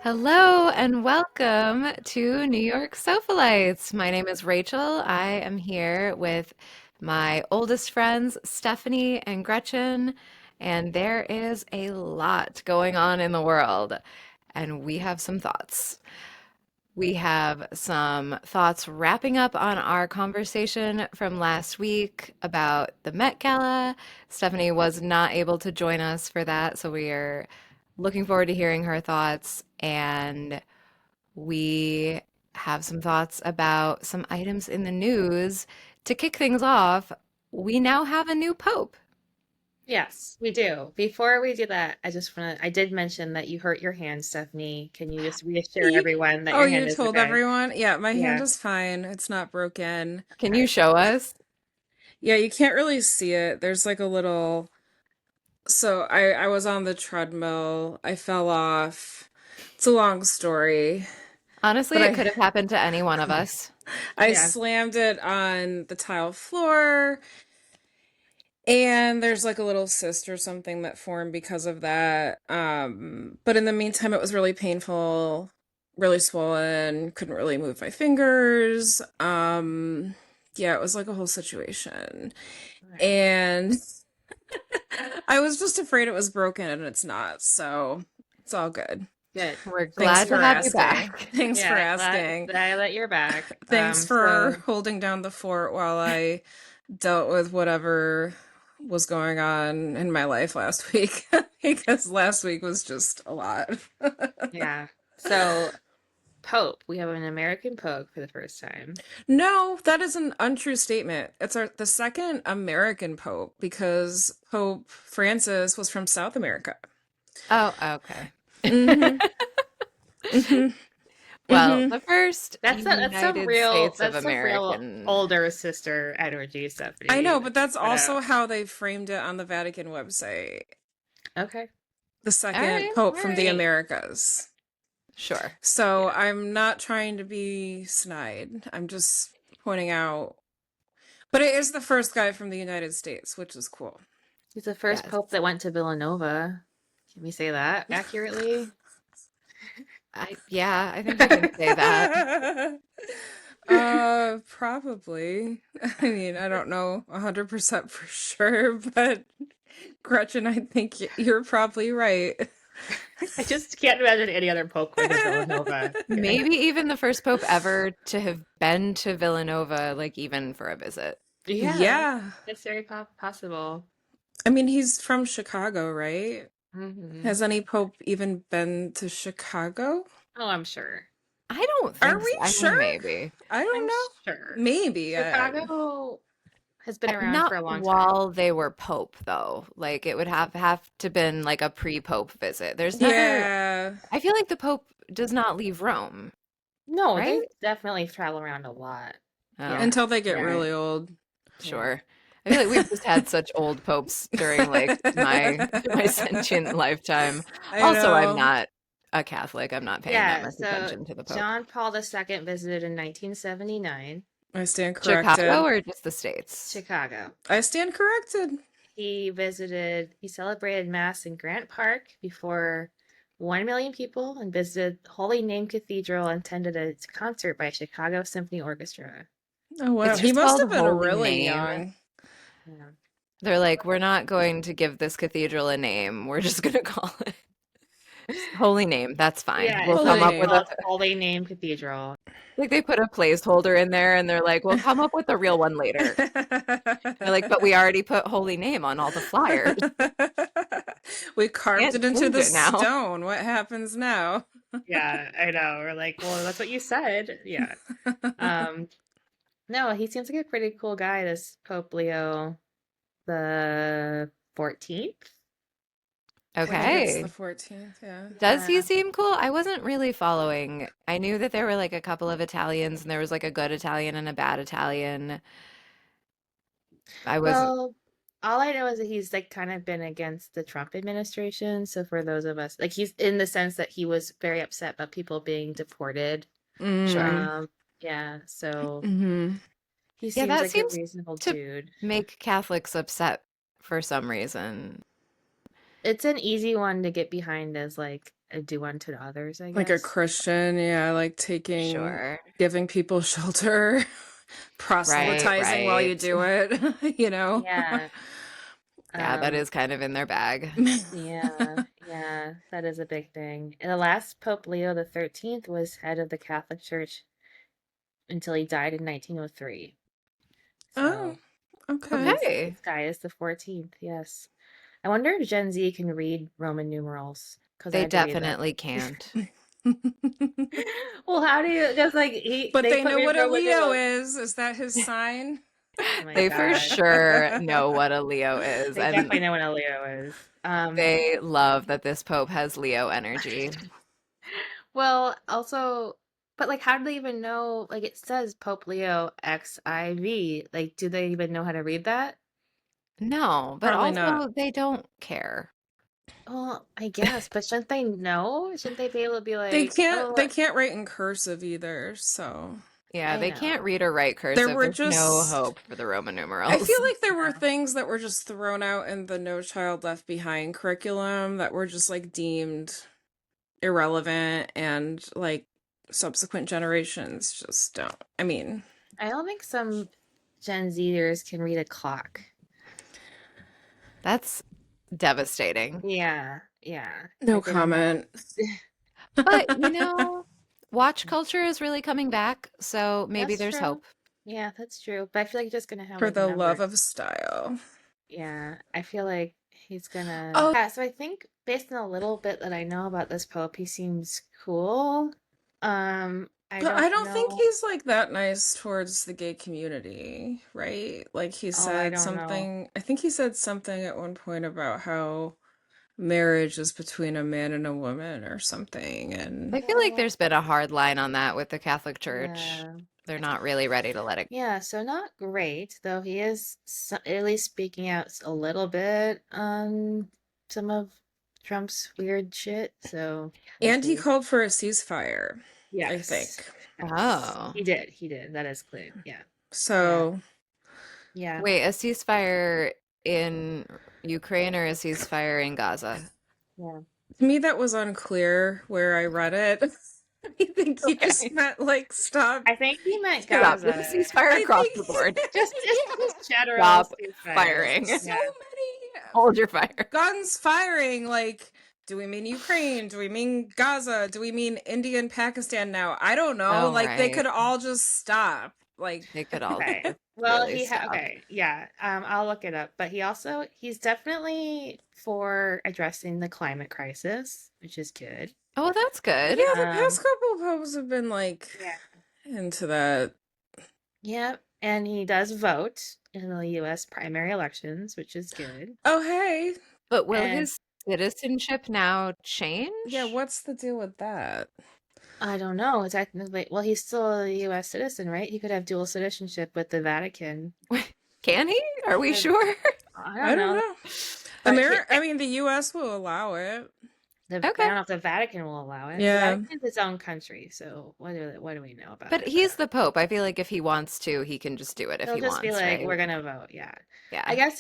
Hello and welcome to New York Sofalites. My name is Rachel. I am here with my oldest friends, Stephanie and Gretchen, and there is a lot going on in the world, and we have some thoughts. We have some thoughts wrapping up on our conversation from last week about the Met Gala. Stephanie was not able to join us for that, so we are looking forward to hearing her thoughts. And we have some thoughts about some items in the news. To kick things off, we now have a new pope. Yes, we do. Before we do that, I did mention that you hurt your hand, Stephanie. Can you just reassure You, everyone that oh, your you hand is told okay? everyone? Yeah, my hand Yeah. is fine. It's not broken. Can you Okay. show us? Yeah, you can't really see it. There's like a little. So I was on the treadmill. I fell off. It's a long story, Honestly, but it could have happened to any one of us. I Yeah. slammed it on the tile floor, and there's like a little cyst or something that formed because of that. But in the meantime, it was really painful, really swollen, couldn't really move my fingers. Yeah, it was like a whole situation. Okay. And I was just afraid it was broken and it's not. So it's all good. Good. We're Thanks glad to for have you asking. back. Thanks for Yeah, glad asking. that you're back. Thanks for holding down the fort while I dealt with whatever was going on in my life last week because last week was just a lot. Yeah. So Pope, we have an American Pope for the first time. No, that is an untrue statement. It's the second American Pope because Pope Francis was from South America. Oh, okay. Hmm. Hmm. Well, Hmm. the first United States of That's some real American. older sister energy, I Stephanie. know, but that's But, also how they framed it on the Vatican website. okay. The All second right, Pope all from the right. Americas. Sure. So Yeah. I'm not trying to be snide. I'm just pointing out. But it is the first guy from the United States, which is cool. He's the first Yes. pope that went to Villanova. Can we say that accurately? Yeah, I think we can say that. Probably. I mean, I don't know 100% for sure, but Gretchen, I think you're probably right. I just can't imagine any other pope going to Villanova. Okay. Maybe even the first pope ever to have been to Villanova, like even for a visit. Yeah, Yeah. it's very possible. I mean, he's from Chicago, right? Hmm. Has any pope even been to Chicago? Oh, I'm sure. I don't Are think so. we I sure? mean, maybe. I don't I'm know. sure. Maybe. Chicago has been around Not for a long time. while they were pope, though. Like it would have to been like a pre-pope visit. There's never, Yeah. I feel like the pope does not leave Rome, No, right? they definitely travel around a lot. Oh, Yeah. Until they get Yeah. really old. Yeah. sure. I feel like we've just had such old popes during like my sentient lifetime. I Also, I'm know. not a Catholic. I'm not paying that Yeah. much So attention to the Pope. John Paul II visited in 1979 I stand Chicago corrected. or just the States? Chicago. I stand corrected. He celebrated Mass in Grant Park before 1 million people and visited Holy Name Cathedral and attended a concert by Chicago Symphony Orchestra. Oh, wow. It's He just must called have been Holy really Name. young. Yeah. They're like, we're not going to give this cathedral a name. We're just going to call it just Holy Name. That's fine. Yeah, We'll it's come Holy up literally with name. a, called Holy Name Cathedral. like they put a placeholder in there and they're like, we'll come up with a real one later. They're like, but we already put Holy Name on all the flyers. We carved Can't it into change the it now. stone. What happens now? Yeah, I know. We're like, well, that's what you said. Yeah. Um, no, he seems like a pretty cool guy, this Pope Leo the 14th. I think it's the Okay. 14th, yeah. Does he Yeah. seem cool? I wasn't really following. I knew that there were like a couple of Italians and there was like a good Italian and a bad Italian. I was, Well, all I know is that he's like kind of been against the Trump administration. So for those of us, like he's in the sense that he was very upset about people being deported. sure. Mm. Yeah, so Hmm. he Yeah, seems that like a seems reasonable to dude. make Catholics upset for some reason. It's an easy one to get behind as like do unto others, I Like a guess. Christian, yeah, like Sure. giving people shelter, Right, proselytizing while you right. do it, you know? Yeah. Yeah, that Um, is kind of in their bag. yeah, yeah, that is a big thing. And the last Pope Leo the 13th was head of the Catholic Church until he died in 1903. Oh, So okay. Okay. this guy is the 14th, yes. I wonder if Gen Z can read Roman numerals, because I They had to read them. definitely can't. Well, how do you, because like But they they put know me in what a Roman Leo numerals. is. Is that his sign? Oh my They for God. sure know what a Leo is, They and definitely know what a Leo is. they love that this Pope has Leo energy. Well, also, but like, how do they even know? Like, it says Pope Leo XIV. Like, do they even know how to read that? No, but Probably not. also they don't care. Well, I guess, but shouldn't they know? Shouldn't they be able to be like, oh, They can't write in cursive either, so Yeah, I they can't know. read or write there cursive. were There's no just hope for the Roman I feel numerals. like there were Yeah. things that were just thrown out in the No Child Left Behind curriculum that were just like deemed irrelevant and like subsequent generations just don't. I mean, I don't think some Gen Zers can read a clock. That's devastating. Yeah, yeah. no Like they don't know. comment. But, watch culture is really coming back, so maybe That's there's true. hope. Yeah, that's true. But I feel like you're just gonna have For like the love numbers. of style. Yeah, I feel like he's gonna. Oh, Yeah, so I think based on a little bit that I know about this Pope, he seems cool. I but I don't don't think know. he's like that nice towards the gay community, right? Like he Oh, I said don't know. something, I think he said something at one point about how marriage is between a man and a woman or something. And I feel like Well, there's been a hard line on that with the Catholic Church. yeah. They're not really ready to let it. Yeah, so not great, though he is at least speaking out a little bit on some of Trump's weird shit, so we'll and he see. called for a ceasefire, I Yes. think. Yes. Oh. He did. He did. That is clear. Yeah. Yeah. So Yeah. Wait, a ceasefire in Ukraine or a ceasefire in Gaza? Yeah. to me that was unclear where I read it. I think he just Okay. meant like stop. I think he meant Stop. Just a Gaza. ceasefire I across think the board. yeah. Just general Stop ceasefires. There's firing. so Yeah. many Hold your fire. guns firing. Like, do we mean Ukraine? Do we mean Gaza? Do we mean India and Pakistan now? I don't know. Oh, Like, they right. could all just stop. Like, They could all Okay. Well, really stop. okay. Yeah. I'll look it up. But he's definitely for addressing the climate crisis, which is good. Oh, that's good. yeah, the Um, past couple popes have been like yeah. into that. Yeah. And he does vote in the US primary elections, which is good. Oh, hey. But will And his citizenship now Yeah, change? what's the deal with that? I don't know. Technically, well, he's still a US citizen, right? He could have dual citizenship with the Vatican. Can he? Are we I, sure? I I don't don't know. know. But I mean, the US will allow it. I Okay. don't know if the Vatican will allow it. The Yeah. Vatican's its own country, so what do we know about But it? he's the Pope. I feel like if he wants to, he can just do it if He'll he just be wants, like, right? "We're gonna vote." Yeah, I Yeah. guess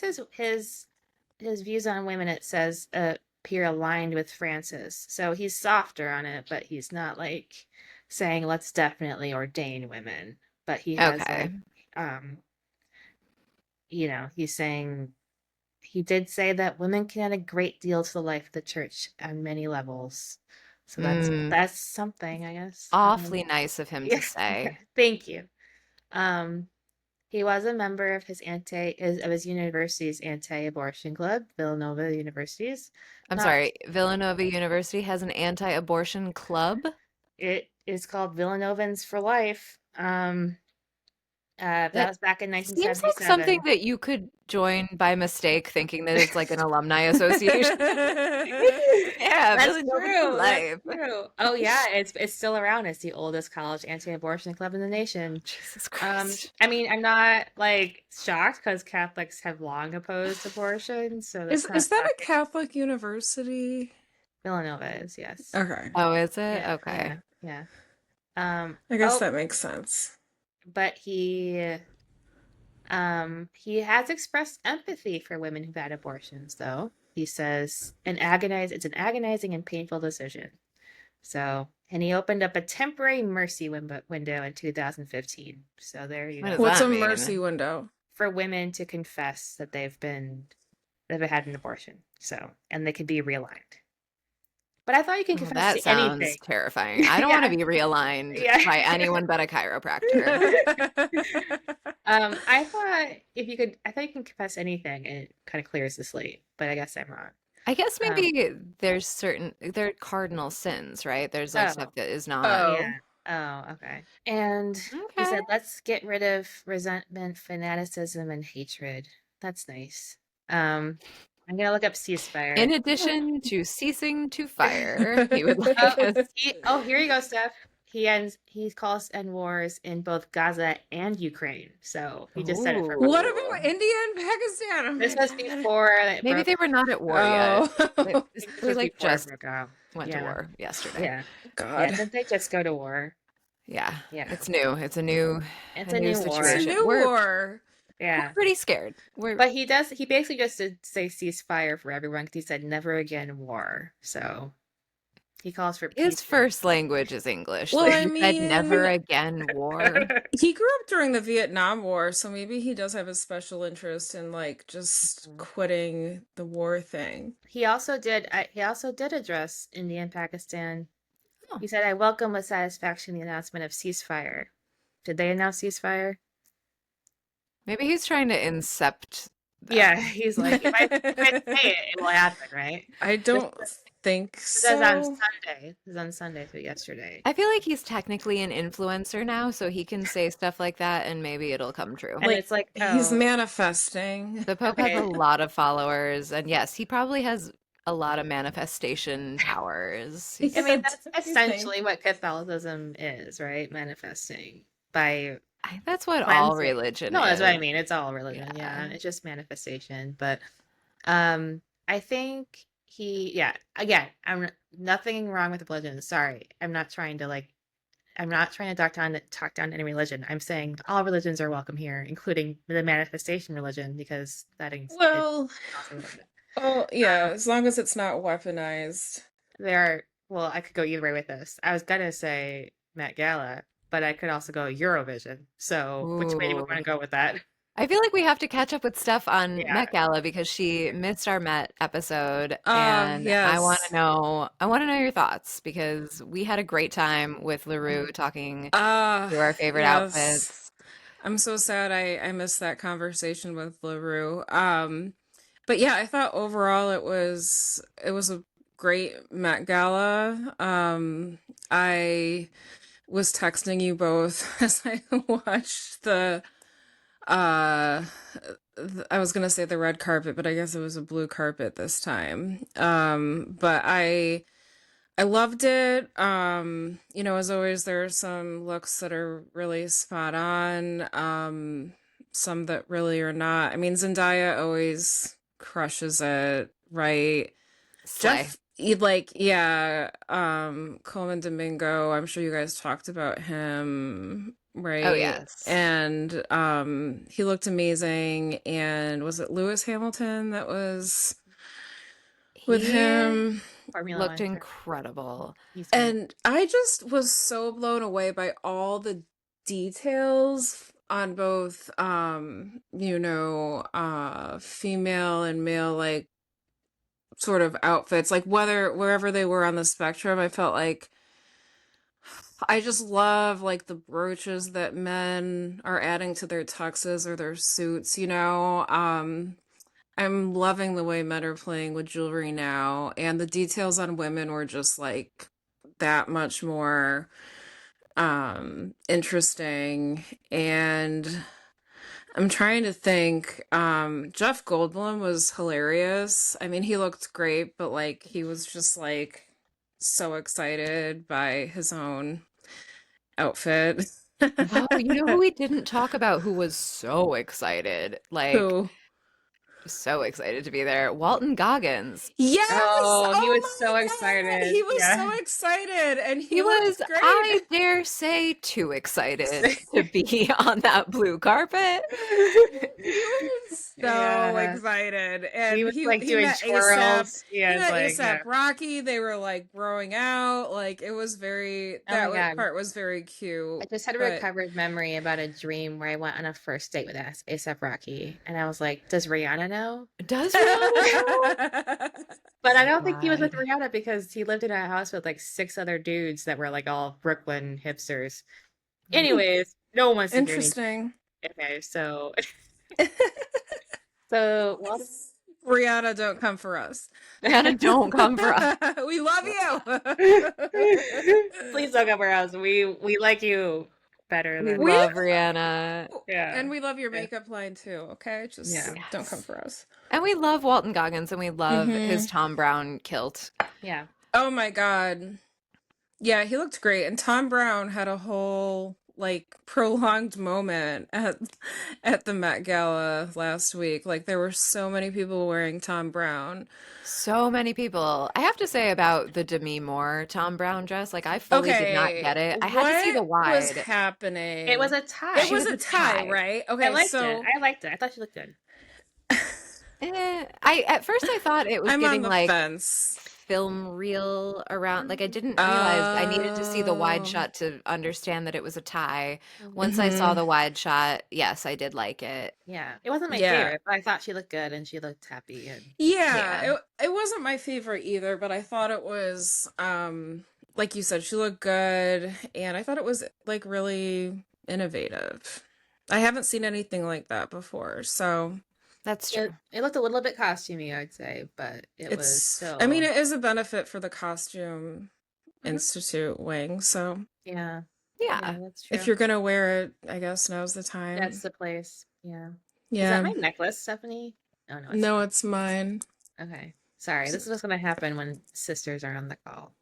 his views on women, it says, appear aligned with Francis. So he's softer on it, but he's not like saying let's definitely ordain women. But he has Okay. like, um, he's saying he did say that women can add a great deal to the life of the church on many levels. So Mm, that's something, I guess. awfully nice of him to Yeah, yeah. say. Thank you. Um, he was a member of his university's anti-abortion club, Villanova University's. I'm Not sorry, Villanova University has an anti-abortion club? It is called Villanovans for Life. That That was back in seems like something 1977. that you could join by mistake, thinking that it's like an alumni association. Yeah, That's Villanova for true. That's life. true. Oh yeah, it's still around. It's the oldest college anti-abortion club in the nation. Jesus Christ. I mean, I'm not like shocked because Catholics have long opposed abortion, so that's not Is that a shocking. Catholic university? Villanova is, yes. Okay. Oh, is it? Yeah, Okay. yeah, yeah. I guess Oh, that makes sense. but he has expressed empathy for women who've had abortions, though. He says, it's an agonizing and painful decision. So, and he opened up a temporary mercy window in 2015. So there you What go. does What's that a mercy mean? window? For women to confess that they've had an abortion. So, and they can be realigned. But I thought you can Well, confess that to sounds anything. terrifying. I don't want to Yeah, be realigned yeah. by anyone but a chiropractor. I thought you can confess anything and it kind of clears the slate, but I guess I'm wrong. I guess Um, maybe there are cardinal sins, right? There's like stuff oh, that is not. yeah. Oh. Oh, okay. And he Okay. said, let's get rid of resentment, fanaticism, and hatred. That's nice. I'm gonna look up ceasefire. In addition to ceasing to fire, he would Oh, like us. here you go, Steph. He calls end wars in both Gaza and Ukraine. So he just said it for both. What Ooh. about India and Pakistan? Oh This my was God. before it Maybe broke. they were not at war yet. Oh, This They was like before it just broke out. went to Yeah, war yesterday. yeah, yeah. God. Didn't they just go to war? Yeah, Yeah, it's new. It's it's a a new new It's a war. situation. new war. We're Yeah, pretty scared. We're but he basically just did say ceasefire for everyone because he said never again war. So he calls for his peace. first language is English. Well, Like I he said, never mean, again war. he grew up during the Vietnam War, so maybe he does have a special interest in like just Mhm. quitting the war thing. He also did address India and Pakistan. Oh, He said, "I welcome with satisfaction the announcement of ceasefire." Did they announce ceasefire? maybe he's trying to incept Yeah, them. he's like, if I say it, it will happen, right? I This don't think this is on so. Sunday. This is on Sunday, so yesterday. I feel like he's technically an influencer now, so he can say stuff like that and maybe it'll come true. And Like it's like, he's oh, manifesting. The Pope has a okay. lot of followers, and yes, he probably has a lot of manifestation powers. I He's, mean, Yeah, that's do you think? essentially what Catholicism is, right? Manifesting by that's what all cleansing. religion No, that's what I is. mean. It's all religion. Yeah. Yeah, it's just manifestation. But I think yeah, again, nothing wrong with religion. Sorry. I'm not trying to talk down any religion. I'm saying all religions are welcome here, including the manifestation religion, because is Well, also religion. oh yeah, Um, as long as it's not weaponized. well, I could go either way with this. I was gonna say Met Gala, but I could also go Eurovision. So which way do we want Ooh. to go with that? I feel like we have to catch up with Steph on Yeah. Met Gala because she missed our Met episode, and Yes. I want to know your thoughts because we had a great time with LaRue talking through our favorite Yes. outfits. I'm so sad I missed that conversation with LaRue. But yeah, I thought overall it was a great Met Gala. I was texting you both as I watched uh I was gonna say the red carpet, but I guess it was a blue carpet this time. But I loved it. As always, there are some looks that are really spot on, some that really are not. I mean, Zendaya always crushes it, right? Slay. Jeff, yeah, Coleman Domingo, I'm sure you guys talked about him, Oh, right? yes. And he looked amazing. And was it Lewis Hamilton that was with He him? Formula looked One. incredible. He's great. And I just was so blown away by all the details on both female and male like sort of outfits, like whether wherever they were on the spectrum. I felt like I just love like the brooches that men are adding to their tuxes or their suits. I'm loving the way men are playing with jewelry now, and the details on women were just like that much more interesting. And I'm trying to think. Jeff Goldblum was hilarious. I mean, he looked great, but like he was just like so excited by his own outfit. Oh, you know who we didn't talk about who was so excited? Like Who? so excited to be there. Walton Goggins. Yes! Oh, he Oh was so my God! excited. He was so Yeah. excited and He he was, looked great. I dare say, too excited to be on that blue carpet. He was so Yeah. excited, He and was he like he doing met ASAP. twirls. He Yeah, it's met like, ASAP yeah. Rocky. They were like growing out. Like it was very Oh my God. part was very I cute. just had a But recovered memory about a dream where I went on a first date with ASAP Rocky. And I was like, does Rihanna know? Does Rihanna know? But I don't think he was with God. Rihanna because he lived in a house with like six other dudes that were like all Brooklyn hipsters. Anyways, no one wants to hear me. interesting. Okay, so well, Rihanna, don't come for us. Rihanna, don't come for us. We love you. please don't go where else. We like you better We than We love Rihanna. yeah. and we love your Yeah. makeup line too. Okay, Yeah. just don't come Yes. for us. And we love Walton Goggins and we love his Hmm. Tom Brown kilt. Yeah. Oh my God. Yeah, he looked great. And Tom Brown had a whole like prolonged moment at the Met Gala last week. Like there were so many people wearing Tom Brown. So many people. I have to say about the Demi Moore Tom Brown dress, like I fully did not Okay, get it. I had to see the what was wide. It was happening? a It tie. She was was a a tie, tie. right? I Okay, liked it. so I liked it. I thought she looked good. I at first I thought it was I'm on giving the like fence. film reel around. Like I didn't realize I needed to see the wide Oh. shot to understand that it was a tie. Once I saw Hmm. the wide shot, yes, I did like it. Yeah. It wasn't my Yeah. favorite, but I thought she looked good and she looked happy and Yeah, Yeah. it wasn't my favorite either, but I thought it was like you said, she looked good and I thought it was like really innovative. I haven't seen anything like that before, so That's true. it looked a little bit costumey, I would say, but it was I mean still it is a benefit for the costume Mhm. institute wing, so Yeah. Yeah, Yeah. that's if true. you're gonna wear it, I guess now's the That's time. the place. Yeah. Is that Yeah. my necklace, Stephanie? Oh no, it's No, not. it's mine. Okay. Sorry. This is what's gonna happen when sisters are on the call.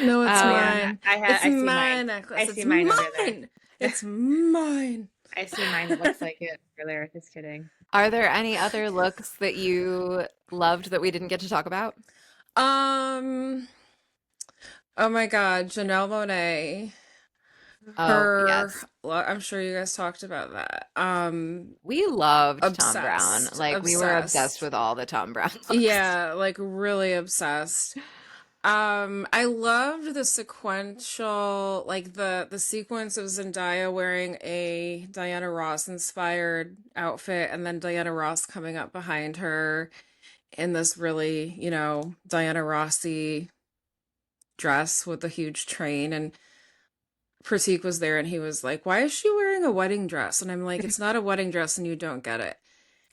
No, it's Oh yeah. mine. It's I see my mine. I necklace. It's see mine over there. mine. It's mine. I see mine that looks like it over there. Just kidding. Are there any other looks that you loved that we didn't get to talk about? Um, oh my God, Janelle Monáe. Oh, Her, yes. well, I'm sure you guys talked about that. We loved Tom Brown. Obsessed, Like we were obsessed obsessed. with all the Tom Brown looks. Yeah, like really obsessed. I loved the sequential, like the sequence of Zendaya wearing a Diana Ross inspired outfit, and then Diana Ross coming up behind her in this really, Diana Rossy dress with a huge train. And Pratik was there and he was like, "Why is she wearing a wedding dress?" And I'm like, "It's not a wedding dress and you don't get it."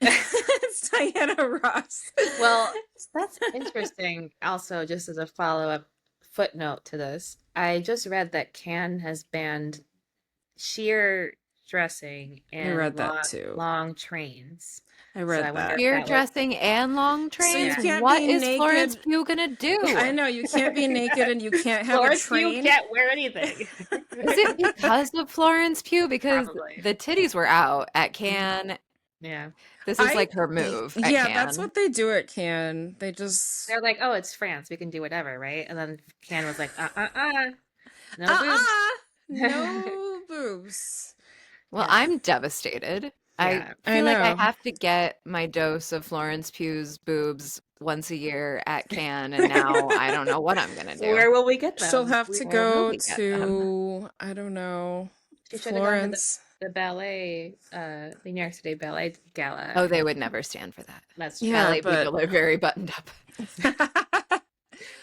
It's Diana Ross. Well, that's interesting. Also, just as a follow-up footnote to this, I just read that Cannes has banned sheer dressing I and read that too. long trains. I So I read wonder that. if Ear that was dressing and long So you trains? yeah. can't What be is Florence naked. Pugh gonna I do? know you can't be naked and you can't have a Florence, you train. can't wear anything. Is it because of Florence Pugh? Because Probably. the titties were out at Cannes. Yeah. This is I like her move at Yeah, that's Cannes. what they do at Cannes. They just They're like, oh, it's France. We can do whatever, right? And then Cannes was like, no boobs. uh-uh, no boobs. Well, Yeah. I'm devastated. I Yeah. I feel like I know. have to get my dose of Florence Pugh's boobs once a year at Cannes, and now I don't know what I'm gonna do. Where will we get She'll them? have to Where will go we get them? to, I don't know, She should have gone to Florence. the ballet, the New York City Ballet Gala. Oh, they would never stand for that. That's true. Yeah, Ballet but people are very buttoned up.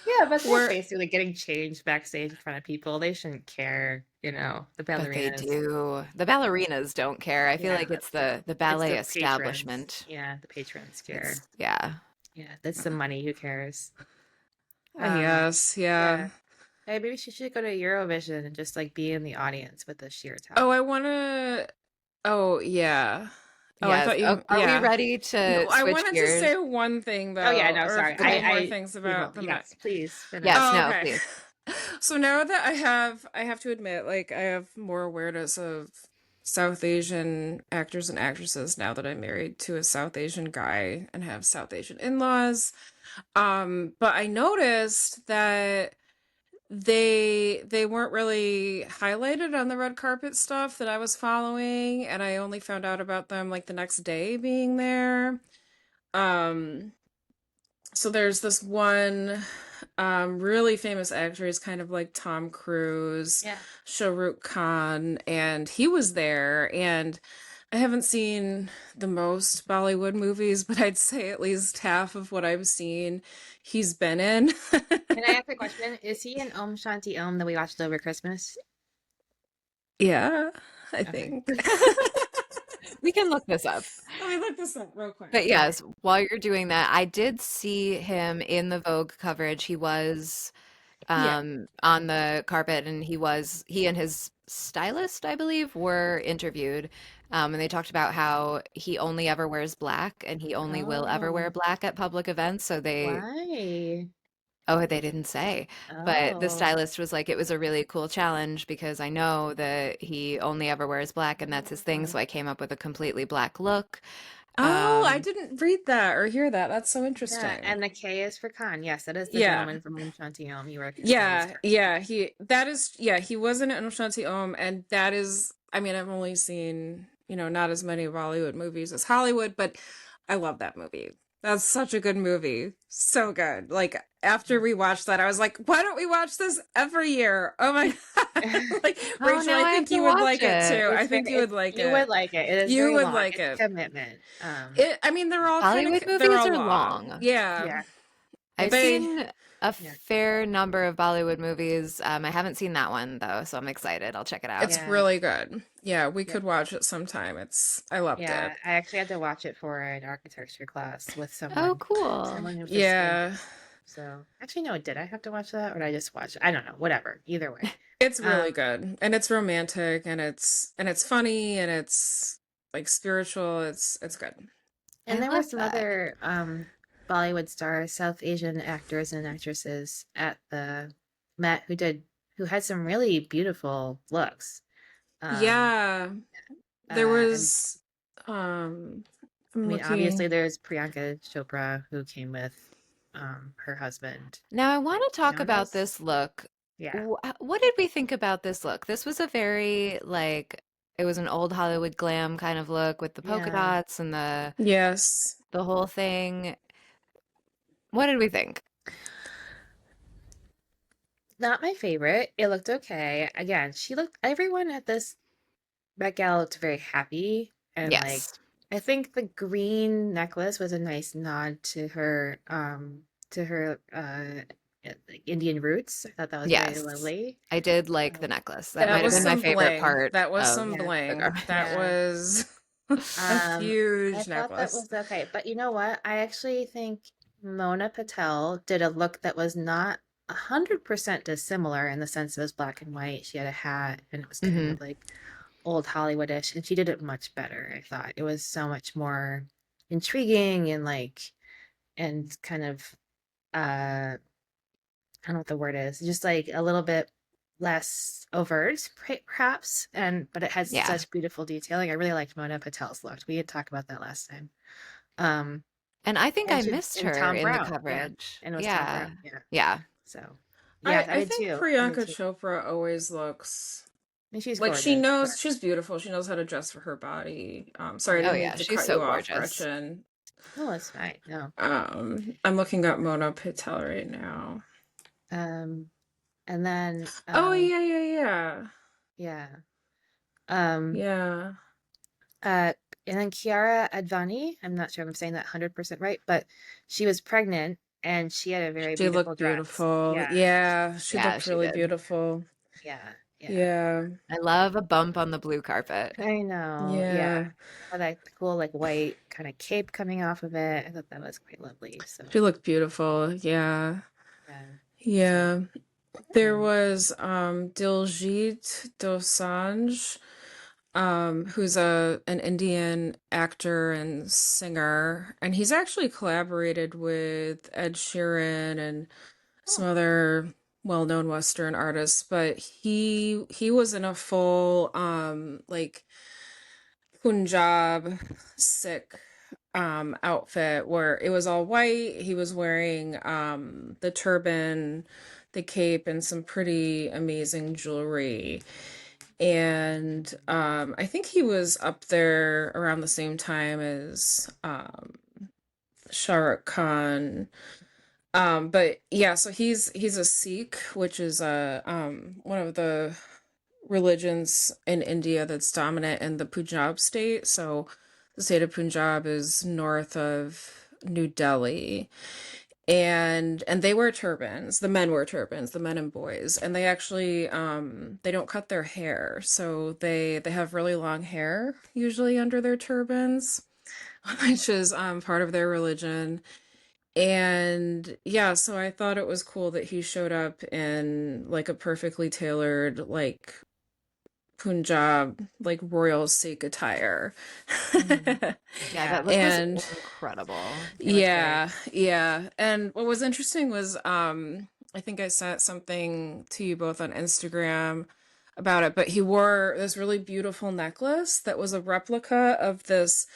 Yeah, but they're we're basically getting changed backstage in front of people. They shouldn't care, the But they ballerinas. do. The ballerinas don't care. I feel Yeah, like it's the it's ballet the patrons. establishment. Yeah, the patrons care. Yeah. Yeah, that's the money. Who cares? yes, Yeah. yeah. Hey, maybe she should go to Eurovision and just like be in the audience with a sheer top. Oh, I wanna. Oh, yeah. Oh, I Yes. thought you. Are we Yeah. ready No, to I switch wanted to gears? say one thing Oh yeah, though, no, or sorry. a couple more things about the Met. Yes, please finish. Yes, Oh, no, okay. please. So now that I have to admit, like I have more awareness of South Asian actors and actresses now that I'm married to a South Asian guy and have South Asian in-laws. But I noticed that they weren't really highlighted on the red carpet stuff that I was following, and I only found out about them like the next day being there. Um, so there's this one really famous actor, he's kind of like Tom Cruise, Yeah. Shah Rukh Khan, and he was there. And I haven't seen the most Bollywood movies, but I'd say at least half of what I've seen he's been in. Can I ask a question? Is he in Om Shanti Om that we watched over Christmas? Yeah, I Okay. think. We can look this up. Let me look this up real quick. But Okay. yes, while you're doing that, I did see him in the Vogue coverage. He was Yeah. on the carpet, and he and his stylist, I believe, were interviewed. And they talked about how he only ever wears black and he only will ever wear Oh, black at public events. So why? they didn't say. But the Oh, stylist was like, it was a really cool challenge because I know that he only ever wears black and that's his thing. So I came up with a completely black look. Oh, I Um, didn't read that or hear that. That's so yeah. interesting. And the K is for Khan. Yes, that is the Yeah. gentleman from Om Shanti Om. That is Yeah, correct. yeah, he was in Shanti Om, and that is, I mean, I've only seen, not as many Bollywood movies as Hollywood, but I love that movie. That's such a good movie. So good. Like after we watched that, I was like, why don't we watch this every year? Oh my God. Like oh, Rachel, now I I have think to you would watch like it it. too. I think you would like You it. would like it. It is You very would long. like It's it. a commitment. I mean, Bollywood they're movies all are long. long. Yeah. Yeah. I've It's They seen a yeah. fair number of Bollywood movies. I haven't seen that one though, so I'm excited. I'll check it out. It's Yeah. really good. Yeah, we Yeah. could watch it sometime. I loved it. Yeah. I actually had to watch it for an architecture class with Oh, someone. cool. Someone who was in. Yeah, So actually, no, did I have to watch that or did I just watch it? I don't know. Whatever. Either way. it's really Um, good. And it's romantic and it's funny and it's like spiritual. It's good. and I there were love some that. other Bollywood stars, South Asian actors and actresses at the Met who had some really beautiful looks. Um, Yeah, there and was I I'm mean, obviously looking. there's Priyanka Chopra who came with her husband. Now I want to talk about Jonas? this look. Yeah. What did we think about this look? This was a very like it was an old Hollywood glam kind of look with the polka Yeah. dots and Yes. the whole thing. What did we think? Not my favorite. It looked okay. Again, everyone at this Met Gala looked very happy and like Yes. I think the green necklace was a nice nod to her like Indian roots. I thought that was very Yes. lovely. I did like the Um, necklace. That That might have was been my some favorite bling. part That was of some yeah, the bling. garment. That yeah. was a I huge thought that necklace. was okay, but you know what? I actually think Mona Patel did a look that was not 100% dissimilar in the sense it was black and white. She had a hat and it was kind Hmm. of like old Hollywoodish, and she did it much better. I thought it was so much more intriguing and like and kind of I don't know what the word is, just like a little bit less overt, perhaps. And but it has Yeah. such beautiful detailing. I really liked Mona Patel's look. We had talked about that last time. Um, And I think and I she missed and her Tom in the Brown, yeah, coverage. and it was Tom Yeah. Brown, yeah. Yeah. So, I yeah, I I did think too. I did Priyanka too. Chopra always looks And she's like she gorgeous, knows but she's beautiful. She knows how to dress for her body. Sorry, I yeah. Oh didn't mean yeah, to she's cut so you off, gorgeous. Gretchen. No, it's fine. No. I'm looking up Mona Patel right now. Um, and then Oh yeah, yeah, yeah. yeah. Um, Yeah. uh, and then Kiara Advani, I'm not sure if I'm saying that 100% right, but she was pregnant and she had a very She beautiful looked dress. beautiful. Yeah. Yeah, she Yeah, looked she really did. beautiful. Yeah. Yeah. Yeah. I love a bump on the blue carpet. I know. Yeah. Yeah. Had that cool like white kind of cape coming off of it. I thought that was quite lovely. So She looked beautiful. Yeah. yeah. So Yeah. There um was Diljit Dosanjh, who's an Indian actor and singer, and he's actually collaborated with Ed Sheeran and some oh, other well-known Western artists, but he was in a full like Punjab Sikh outfit where it was all white. He was wearing the turban, the cape, and some pretty amazing jewelry. And I think he was up there around the same time as Shah Rukh Khan. But yeah, so he's a Sikh, which is a one of the religions in India that's dominant in the Punjab state. So the state of Punjab is north of New Delhi. And they wear turbans. The men wear turbans, the men and boys. And they actually they don't cut their hair. So they have really long hair usually under their turbans, which is part of their religion. And yeah, so I thought it was cool that he showed up in like a perfectly tailored like Punjab like royal Sikh attire. Mm. Yeah, that Yeah. look was And incredible. It was great. yeah. And what was interesting was I think I sent something to you both on Instagram about it, but he wore this really beautiful necklace that was a replica of this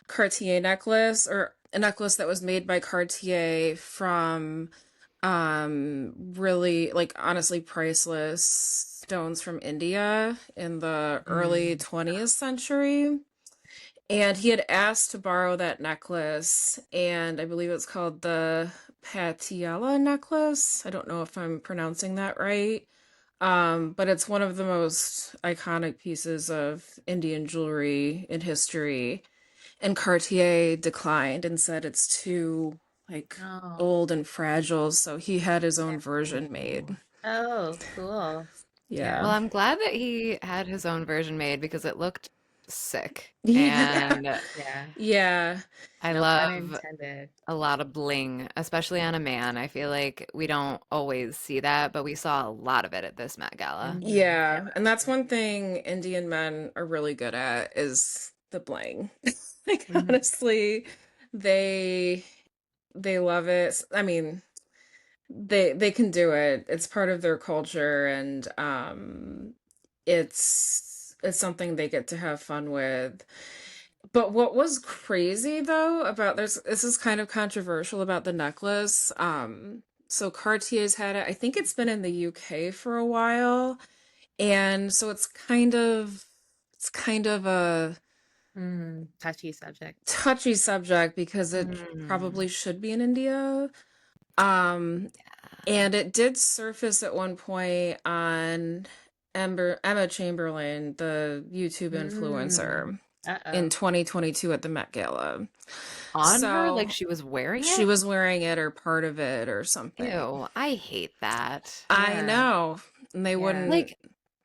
Cartier necklace, or a necklace that was made by Cartier from really like honestly priceless stones from India in the early Mm. 20th century. And he had asked to borrow that necklace, and I believe it's called the Patiala necklace. I don't know if I'm pronouncing that right. But it's one of the most iconic pieces of Indian jewelry in history. And Cartier declined and said it's too like Oh. old and fragile, so he had his own version made. Oh. Oh, cool. Yeah. Well, Yeah. I'm glad that he had his own version made because it looked sick. Yeah. And Yeah. Yeah. I No pun love intended. a lot of bling, especially on a man. I feel like we don't always see that, but we saw a lot of it at this Met Gala. Mm. Yeah. Yeah. And that's one thing Indian men are really good at is the bling. Like Mhm. honestly, they they love it. I mean, they can do it. It's part of their culture, and it's something they get to have fun with. But what was crazy though about this is kind of controversial about the necklace. So Cartier's had it. I think it's been in the UK for a while. And so it's kind of a Mm. Touchy subject. touchy subject because it Mm, probably should be in India. Um, and it did surface at one point on Emma Chamberlain, the YouTube Mm. influencer, in Uh-oh. 2022 at the Met Gala. on her, like So she was wearing she it? was wearing it or part of it or something. Ew, I hate that. I Yeah. know. And they Yeah. wouldn't Like,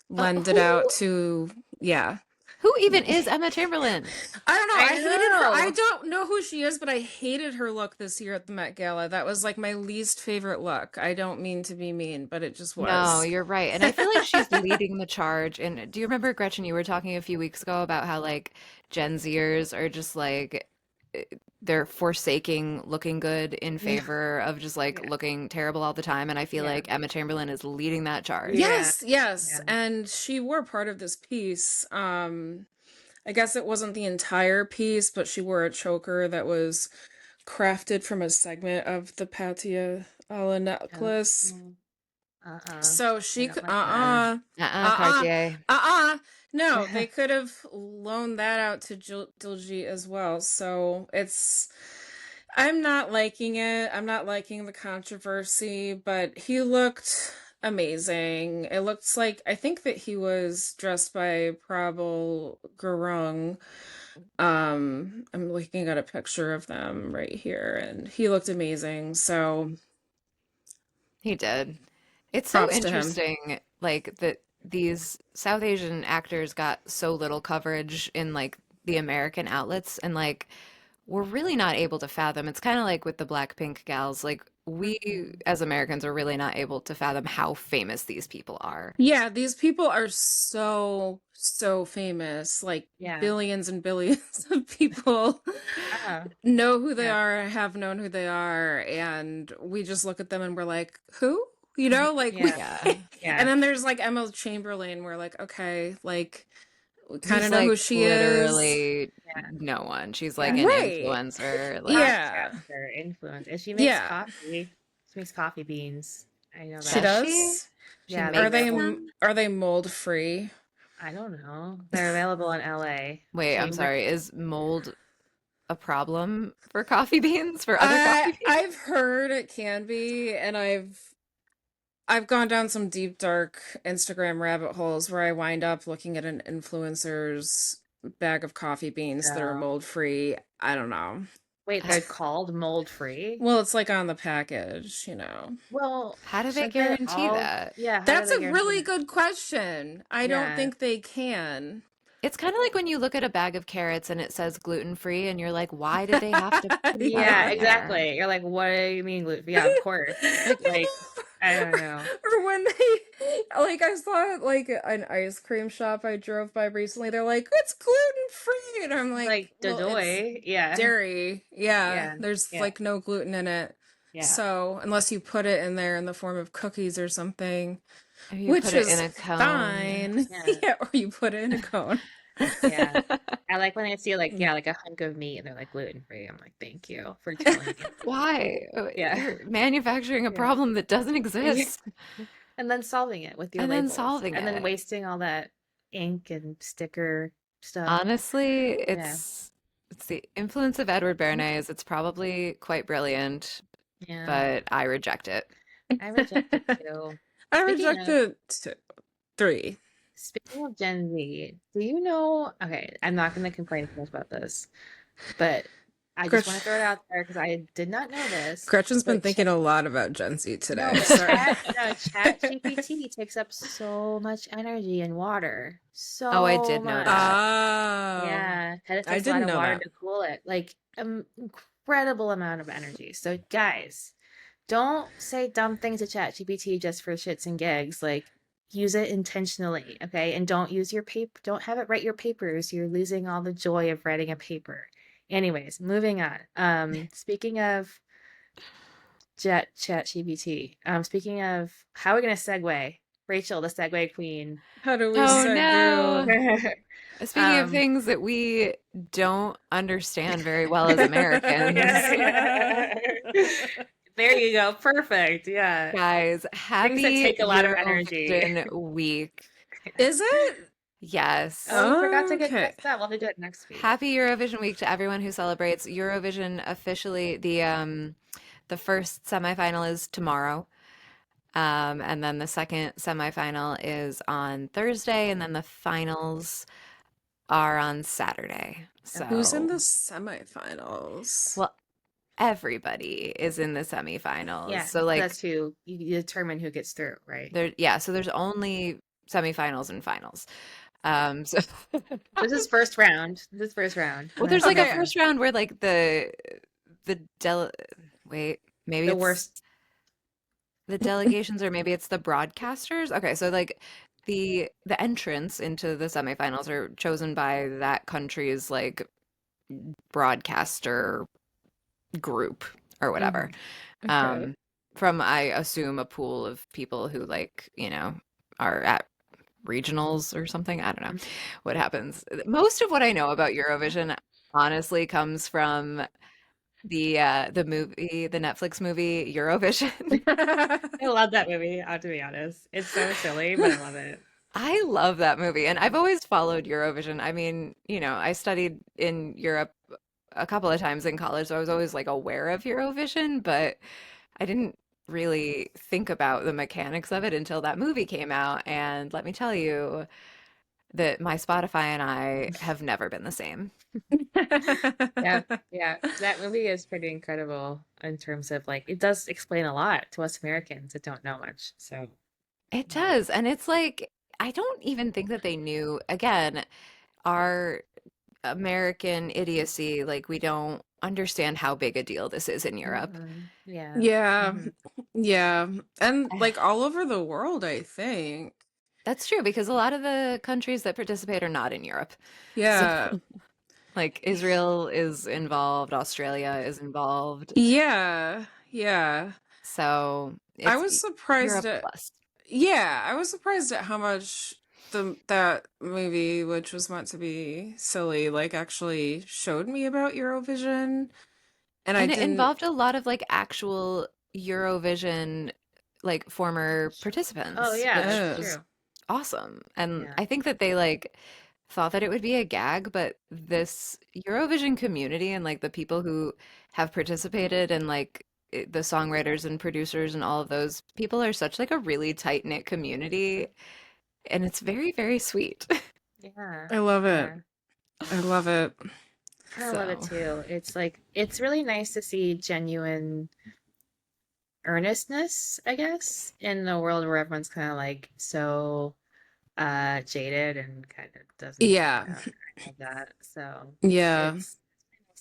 lend it out who to, yeah. who even is Emma Chamberlain? I don't know. I I hated her. I know. don't know who she is, but I hated her look this year at the Met Gala. That was like my least favorite look. I don't mean to be mean, but it just No, was. you're right. And I feel like she's leading the charge. And do you remember, Gretchen, you were talking a few weeks ago about how like Gen Zers are just like eh, they're forsaking looking good in Yeah. favor of just like Yeah. looking terrible all the time. And I feel Yeah. like Emma Chamberlain is leading that charge. Yeah. Yes, yes. Yeah. And she wore part of this piece. I guess it wasn't the entire piece, but she wore a choker that was crafted from a segment of the Patia Ala Oh. necklace. Uh-uh. So I she don't could, like that. uh-uh, Cartier. no, they could have loaned that out to Diljit as well. So I'm not liking it. I'm not liking the controversy, but he looked amazing. It looks like, I think that he was dressed by Prabal Gurung. I'm looking at a picture of them right here, and he looked amazing. So He did. It's so props to him. interesting, like that these South Asian actors got so little coverage in like the American outlets, and like we're really not able to fathom. It's kind of like with the Blackpink gals, like we Mhm. as Americans are really not able to fathom how famous these people are. Yeah, these people are so famous. Like Yeah. billions and billions of people Oh. know who they Yeah. are, have known who they are, and we just look at them and we're like, who? You know, like we Yeah. Yeah. and Yeah. then there's like Emma Chamberlain, we're like, okay, like kind of Who's know who like she is. literally Yeah. no one. She's like Yeah. an Right. influencer. Like, Yeah. Podcaster influence. And she makes Yeah. coffee. She makes coffee beans. I know She that. does she? does. She Yeah, they're Are makes they available. them? are they mold free? I don't know. They're available in LA. Wait, So I'm you might, sorry. Is mold a problem for coffee beans, for other I coffee beans? I've heard it can be, and I've gone down some deep dark Instagram rabbit holes where I wind up looking at an influencer's bag of coffee beans that are no. mold free. I don't know. Wait, they're called mold free? Well, it's like on the package, you know. Well, How do they shouldn't they guarantee all, that? yeah, how do That's they a guarantee really that? good question. I don't Yeah. think they can. It's kind of like when you look at a bag of carrots and it says gluten free, and you're like, why did they have to put that Yeah, Yeah. on there? exactly. You're like, what do you mean gluten? Yeah, of course. Like, I don't know. Or when they like I saw like an ice cream shop I drove by recently, they're like, it's gluten free. And I'm like, Like, well, it's Dodoy. Yeah. dairy. Yeah. Yeah. There's Yeah. like no gluten in it. Yeah. So unless you put it in there in the form of cookies or something, If you put which it in is a cone. fine. Yeah. Yeah, or you put it in a cone. Yeah. I like when I see like, yeah, like a hunk of meat and they're like gluten free. I'm like, thank you for telling me. Why? Yeah. You're manufacturing a Yeah. problem that doesn't Yeah. exist And then solving it with your and then labels solving and then it. wasting all that ink and sticker stuff. Honestly, Yeah. it's the influence of Edward Bernays. It's probably quite brilliant, Yeah. but I reject it. I reject it too. I Speaking of rejected three. speaking of Gen Z, do you know? Okay, I'm not going to complain too much about this, but I just want to Gretchen, throw it out there because I did not know this. Gretchen's been But thinking a lot about Gen Z no, today. but Sorry. Chat GPT takes up so much energy and water, Oh, I so did know much. that. Oh, Yeah, it I takes a lot didn't of know water that. to cool it, like incredible amount of energy. So guys, don't say dumb things to ChatGPT just for shits and gigs. Like, use it intentionally, okay? And don't use your paper. Don't have it write your papers. You're losing all the joy of writing a paper. Anyways, moving on. Speaking of ChatGPT. Speaking of how are we gonna segue? Rachel, the segue queen. How do we Oh segue? no. Speaking of um, things that we don't understand very well as Americans, yeah. There you go. Perfect. Yeah. guys, Things that happy take a lot of energy. Eurovision week. Is it? Oh, Yes. we forgot to get Okay. dressed up. We'll have to do it next week. Happy Eurovision week to everyone who celebrates Eurovision officially. The first semifinal is tomorrow. And then the second semifinal is on Thursday, and then the finals are on Saturday. Okay. Who's in So, the semifinals? well, everybody is in the semifinals. Yeah, So that's like who you determine who gets through, right? yeah, so there's only semifinals and finals. So This is first round. This is first round. well, And then there's like a Okay. first round where like the del wait, maybe the it's worst. the delegations or maybe it's the broadcasters. Okay, so like the entrants into the semifinals are chosen by that country's like broadcaster group or whatever. Mhm. Okay. Um, from I assume a pool of people who like, are at regionals or something. I don't know what happens. Most of what I know about Eurovision honestly comes from the movie, the Netflix movie Eurovision. I love that movie, to be honest. It's so silly, but I love it. I love that movie, and I've always followed Eurovision. I mean, I studied in Europe a couple of times in college, so I was always like aware of Eurovision, but I didn't really think about the mechanics of it until that movie came out. And let me tell you that my Spotify and I have never been the same. Yeah, yeah. That movie is pretty incredible in terms of like it does explain a lot to us Americans that don't know much. So It yeah. does. And it's like, I don't even think that they knew, again, our American idiocy, like we don't understand how big a deal this is in Europe. Yeah. Yeah. Mhm. Yeah. And like all over the world, I think. That's true because a lot of the countries that participate are not in Europe. So, Yeah. like, Israel is involved, Australia is involved. Yeah. Yeah. So, I it's was surprised Europe at plus. Yeah, I was surprised at how much that movie, which was meant to be silly, like actually showed me about Eurovision, and I And it didn't. involved a lot of like actual Eurovision like former Oh participants, yeah, which that's Oh, was true. awesome. And Yeah. I think that they like thought that it would be a gag, but this Eurovision community and like the people who have participated and like the songwriters and producers and all of those people are such like a really tight-knit community, and it's very, very sweet. Yeah. I love it. Yeah. I love it. Kind of love it So, too. It's like it's really nice to see genuine earnestness, I guess, in a world where everyone's kind of like so jaded and kind of doesn't Yeah, have that. So yeah. it's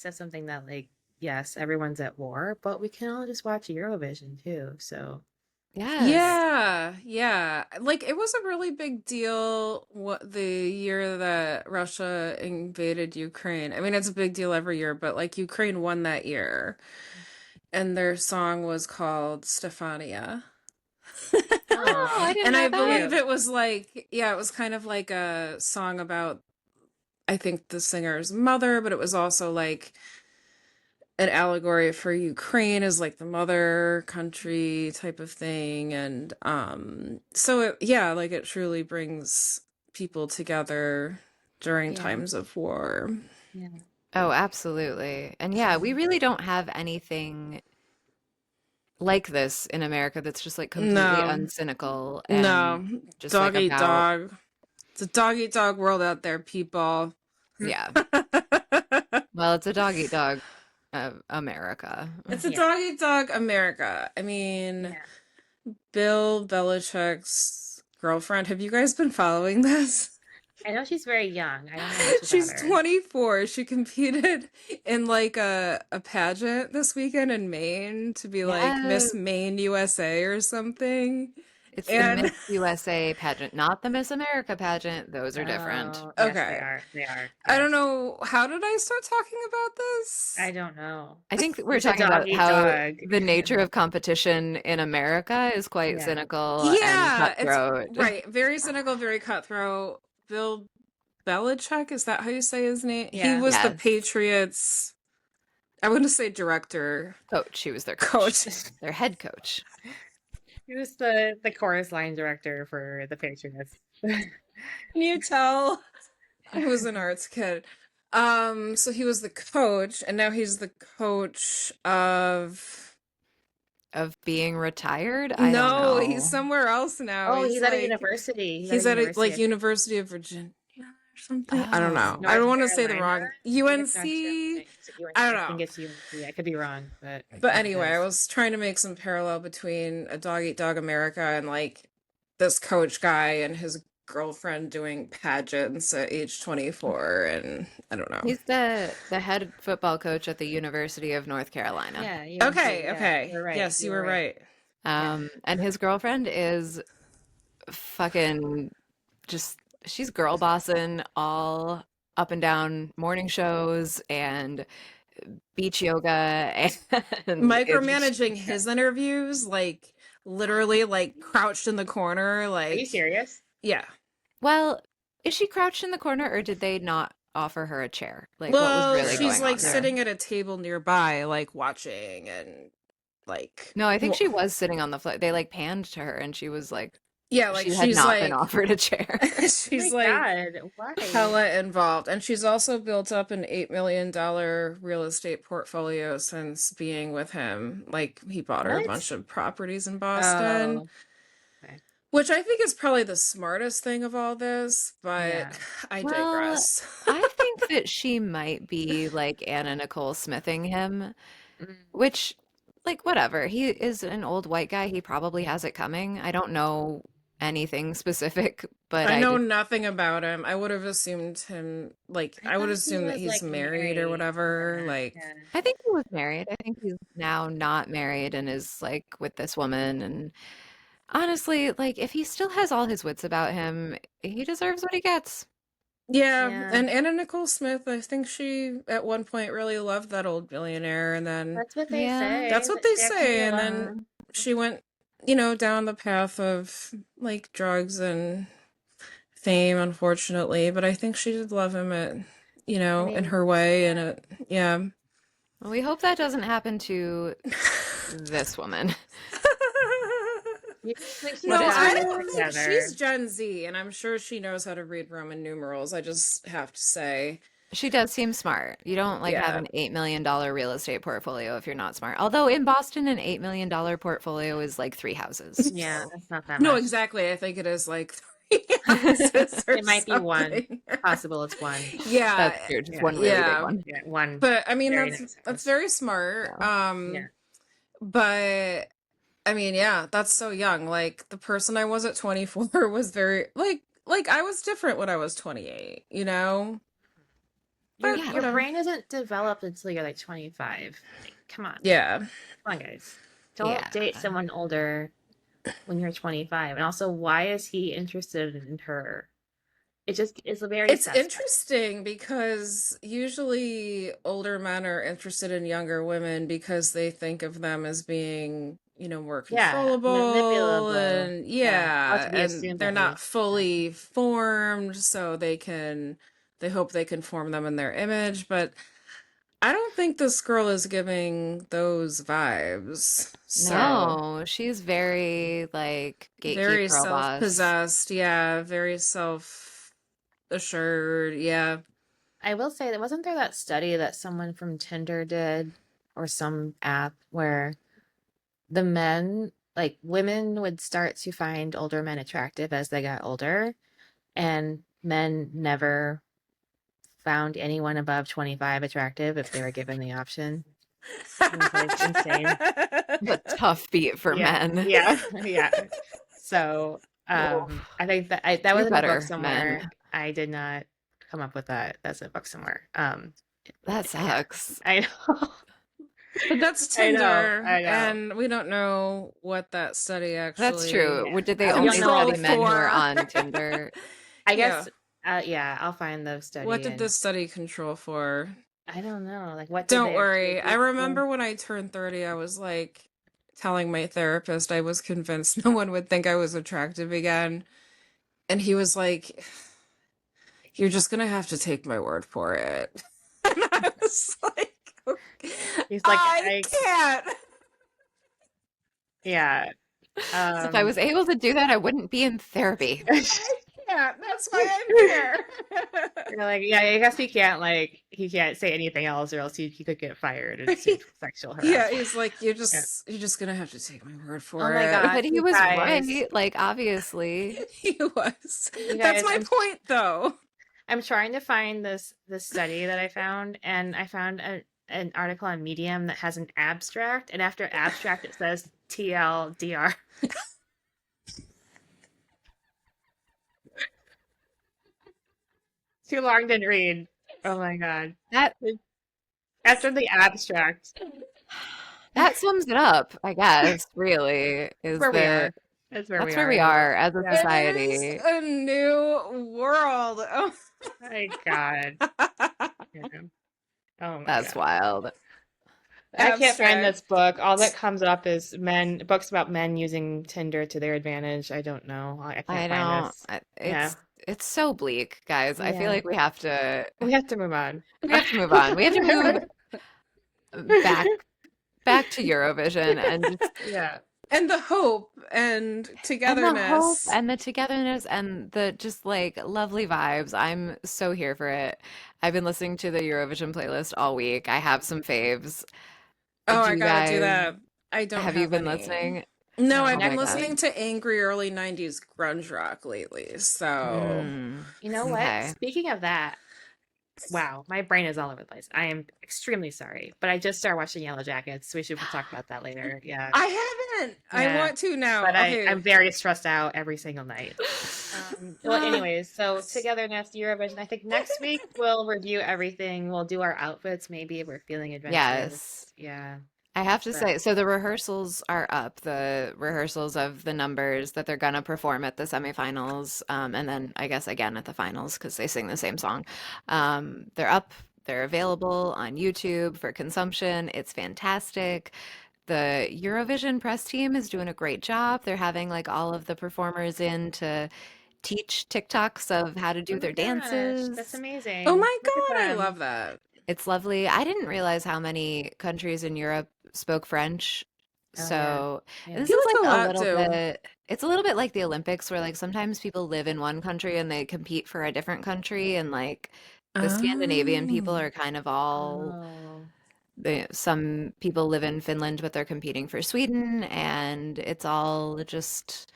just something that like yes, everyone's at war, but we can all just watch Eurovision too. So it's great. yes. Yeah, yeah. Like it was a really big deal what the year that Russia invaded Ukraine. I mean, it's a big deal every year, but like Ukraine won that year, and their song was called Stefania. Oh, Oh, I didn't And know I that. believe cute. it was like, yeah, it was kind of like a song about, I think, the singer's mother, but it was also like an allegory for Ukraine as like the mother country type of thing. And so it, yeah, like it truly brings people together during Yeah. times of war. Yeah. Oh, absolutely. And yeah, we Mhm. really don't have anything like this in America that's just like completely No, uncynical and no, just like dog eat about, dog. It's a dog eat dog world out there, people. yeah. Well, it's a dog eat dog America. It's a Yeah. dog eat dog America. I mean, Yeah. Bill Belichick's girlfriend. Have you guys been following this? I know she's very young. I don't know much about She's her. 24. She competed in like a pageant this weekend in Maine to be like Yes, Miss Maine USA or something. it's the And Miss USA pageant, not the Miss America pageant. Those are different. Oh, yes, they okay, are. They are. I don't Yes. know, how did I start talking about I this? don't know. I think that we're You said talking dog about eat how dog. the nature And of competition in America is quite yeah. cynical and Yeah, it's cutthroat. right. Very cynical, very cutthroat. Bill Belichick, is that how you say his name? He Yeah. was the Yes. Patriots, I wouldn't say director, Coach. He was their coach, coach. their head coach. He was the chorus line director for the Patriots. Can you tell? I was an arts kid. So he was the coach, and now he's the coach of. Of being retired? I don't No, he's know. somewhere else now. Oh, He's he's at a like university. He's at a he's at a, university. like University of Virginia or something. I don't know. Oh. I North don't want to say the Carolina. wrong I think it's North UNC. Carolina. Is it UNC? I don't I think know. it's UNC. I could be wrong, but I But think it anyway, I is. was trying to make some parallel between a dog eat dog America and like this coach guy and his girlfriend doing pageants at age 24, and I don't know. He's the head football coach at the University of North Carolina. Yeah, UNC. Okay, Yeah, okay. you're right. Yes, you You were were right. right. Yeah. And his girlfriend is fucking just she's girl bossing all up and down morning shows and beach yoga and it's Micromanaging his interviews, like literally like crouched in the corner, Are you like serious? yeah. well, is she crouched in the corner or did they not offer her a chair? Like what was Well, really she's going like on there? sitting at a table nearby, like watching and like No, I think she was sitting on the floor. They like panned to her and she was like yeah, like she had she's not been like offered a chair. Oh my she's like God, why? hella involved. And she's also built up an $8 million real estate portfolio since being with him. Like he bought her a What? bunch of properties in Boston, Oh, okay. which I think is probably the smartest thing of all this, but Yeah. I Well, digress. I think that she might be like Anna Nicole Smithing him, Mm. which, like, whatever. He is an old white guy. He probably has it coming. I don't know anything specific, but I I know just, nothing about him. I would have assumed him, like, I I would thought he assume that was he's like married or married. whatever. Yeah, Like, yeah. I think he was married. I think he's now not married and is like with this woman. And honestly, like, if he still has all his wits about him, he deserves what he gets. yeah. Yeah. And Anna Nicole Smith, I think she at one point really loved that old billionaire. And then That's what they Yeah. that's say, what that they she actually say. And then loved. she went, down the path of like drugs and fame, unfortunately, but I think she did love him I in mean, her way, and yeah. yeah. Well, we hope that doesn't happen to this woman. You think she's What No, is got I her it don't name? think she's together. Gen Z, and I'm sure she knows how to read Roman numerals. I just have to say, She does seem smart. You don't like have yeah. an $8 million real estate portfolio if you're not smart. Although in Boston, an $8 million portfolio is like three houses. Yeah, So that's not that No, much. exactly. I think it is like three houses or It might be one. something. Possible it's one. Yeah, that's true. Just Yeah. one really big yeah. one. Yeah, one But I mean, very that's nice that's house. very smart. Yeah. Yeah. But I mean, yeah, that's so young. Like the person I was at 24 was very like I was different when I was 28, you know? Your But Yeah. your brain isn't developed until you're like 25. Like, come on. yeah. Come on, guys. Don't Yeah. date someone older when you're 25. And also, why is he interested in her? It just is very It's suspect. interesting because usually older men are interested in younger women because they think of them as being, more Yeah, controllable manipulable. and Yeah, ought yeah, to be and assumed they're at not least. Yeah. fully formed, so they hope they can form them in their image, but I don't think this girl is giving those vibes. So, No, she's very like gatekeep very girl boss. self-possessed, yeah, very self-assured, yeah. I will say that wasn't there that study that someone from Tinder did or some app where the men, like women would start to find older men attractive as they got older, and men never found anyone above 25 attractive if they were given the option. It was like insane. The tough beat for Yeah, men. yeah, yeah. So, Oof. I think that Do was in a book better, men. somewhere. I did not come up with that. That's a book somewhere. That Yeah, sucks. I know. But that's I know, Tinder, I know. and we don't know what that study That's actually true. Yeah, Did they we don't only know all study the controlled men who studies. were for. on Tinder? I Yeah. guess, yeah, I'll find the What study did and this study control for? I don't know. Like, what did Don't they actually worry. I do for? remember when I turned 30, I was like telling my therapist I was convinced no one would think I was attractive again. And he was like, "You're just gonna have to take my word for it." And I was like, "Okay, He's like, I I, can't. yeah, If I um, was able to do that, I wouldn't be in therapy. I can't. That's why I'm here." you're like, yeah, I guess he can't say anything else or else he could get fired and sued for sexual Yeah, harassment. he's like, you're Yeah. just gonna have to take my word Oh for my it. God, But he you was guys, right, like obviously. He was. you That's guys, my point, though. I'm trying to find this study that I found, and I found an article on Medium that has an abstract, and after abstract it says TLDR. Too long, didn't read. Oh my God. That After the abstract, that sums it up, I guess, really, that's is where we that are. That's where we that's where are we in the world. are as a Yeah. It is society. a new world. Oh. My God. Yeah. Oh my That's God. wild. I can't find this Abstract. book. All that comes up is books about men using Tinder to their advantage. I don't know. I I can't find don't this. Yeah. it's so bleak, guys. I feel Yeah. like We have to move on. we have to move on. We have to move back back to Eurovision and just Yeah. And the hope and and the hope togetherness. and the togetherness and the just like lovely vibes. I'm so here for it. I've been listening to the Eurovision playlist all week. I have some faves. Oh, Do I you gotta do guys that. I don't have you have been any. listening? No, I've Oh been my Next God. listening week, to angry early 90s grunge rock lately. So, Mm, you know what? okay. Speaking of that, wow, my brain is all over the place. I am extremely sorry, but I just started watching Yellow Jackets. We should talk about that later. Yeah. I haven't. I Yeah. want to But now. Okay. I'm very stressed out every single night. Well, Ah, anyways, so togetherness, Eurovision. I think next week we'll review everything. We'll do our outfits. Maybe if we're feeling yes. adventurous. Yeah. I have to But say, so the rehearsals are up, the rehearsals of the numbers that they're gonna perform at the semifinals, and then I guess again at the finals because they sing the same song. They're up, they're available on YouTube for consumption. It's fantastic. The Eurovision press team is doing a great job. They're having like all of the performers in to teach TikToks of how to Oh do my their gosh, that's dances. Oh amazing. my Look at God, I them. love that. It's lovely. I didn't realize how many countries in Europe spoke French. Oh yeah, So, and I yeah. this feel is like like a a lot little do. bit, it's a little bit like the Olympics where like sometimes people live in one country and they compete for a different country and like the Scandinavian people Oh, are kind of all Oh, some people live in Finland but they're competing for Sweden and it's all just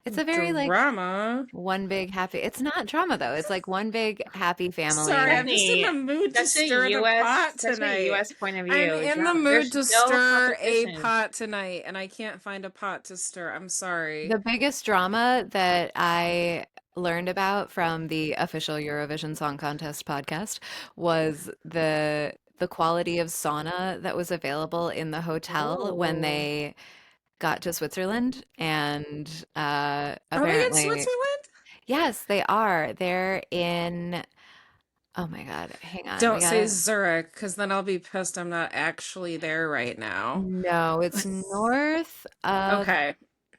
it's a very like drama. one big happy. It's not drama though. It's like one big happy Sorry, I'm family. just in Stephanie, the mood to stir the pot such a tonight. U.S. point of I'm view. in the Drama. mood There's to no stir a competition. pot tonight, and I can't find a pot to stir. I'm sorry. The biggest drama that I learned about from the official Eurovision Song Contest podcast was the quality of sauna that was available in the hotel when Oh, they got to Switzerland. And Are they in apparently, Switzerland? yes, they are. They're in, oh my God, hang on. We Don't say gotta, Zurich, because then I'll be pissed I'm not actually there right now. no, it's north of Okay.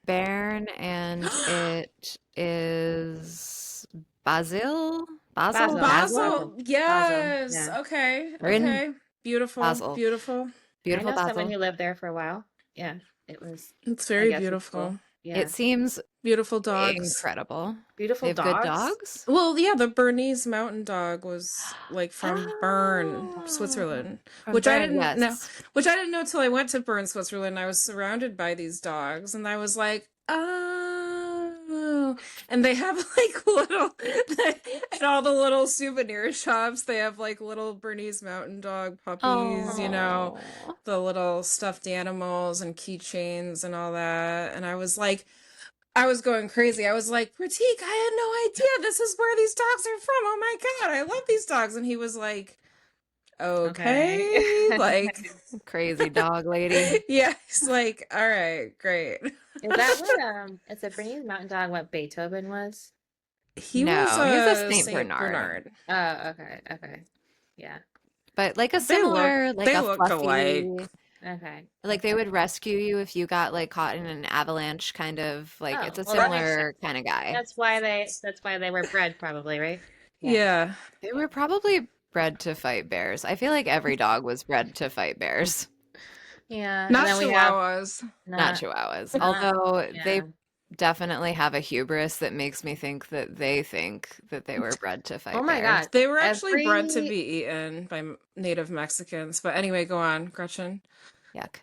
Bern and it is Basel, Basel, Basel, Basel. Basel, Basel, Basel. yes. Yeah, Okay, We're in okay. Beautiful, Basel. beautiful. I Beautiful know someone Basel. who lived there for a while. Yeah, it was. It's I very guess it's cool. beautiful. It Yeah, seems Beautiful dogs. incredible. They beautiful have good dogs. dogs. Well, yeah, the Bernese Mountain Dog was like from Bern, Oh, Switzerland, from Bern, yes. which I didn't know till I went to Bern, Switzerland. I was surrounded by these dogs, and I was like, oh, and they have like little, at all the little souvenir shops, they have like little Bernese Mountain Dog puppies, Oh, the little stuffed animals and keychains and all that, and I was going crazy. I was like, Pratik, I had no idea this is where these dogs are from. Oh my God, I love these dogs. And he was like, Okay. okay. Like, crazy dog lady. yeah, he's like, all right, great. Is that what it's a Bernese Mountain Dog what Beethoven was? He was No, he was a a Saint Saint Bernard, Bernard. Oh, okay, okay. Yeah. but like a They look similar, like they a look alike. fluffy, Okay. like they Okay. would rescue you if you got like caught in an avalanche kind of like Oh, it's a well that makes sense. similar kind of guy. That's why they were bred probably, right? Yeah. Yeah. They were probably bred to fight bears. I feel like every dog was bred to fight bears, Yeah. And Not then we have chihuahuas. not not chihuahuas. not Although they yeah. definitely have a hubris that makes me think that they think that they were bred to Oh fight my bears. God. They were actually bred to Every be eaten by native Mexicans. But anyway, go on, Gretchen. Yuck.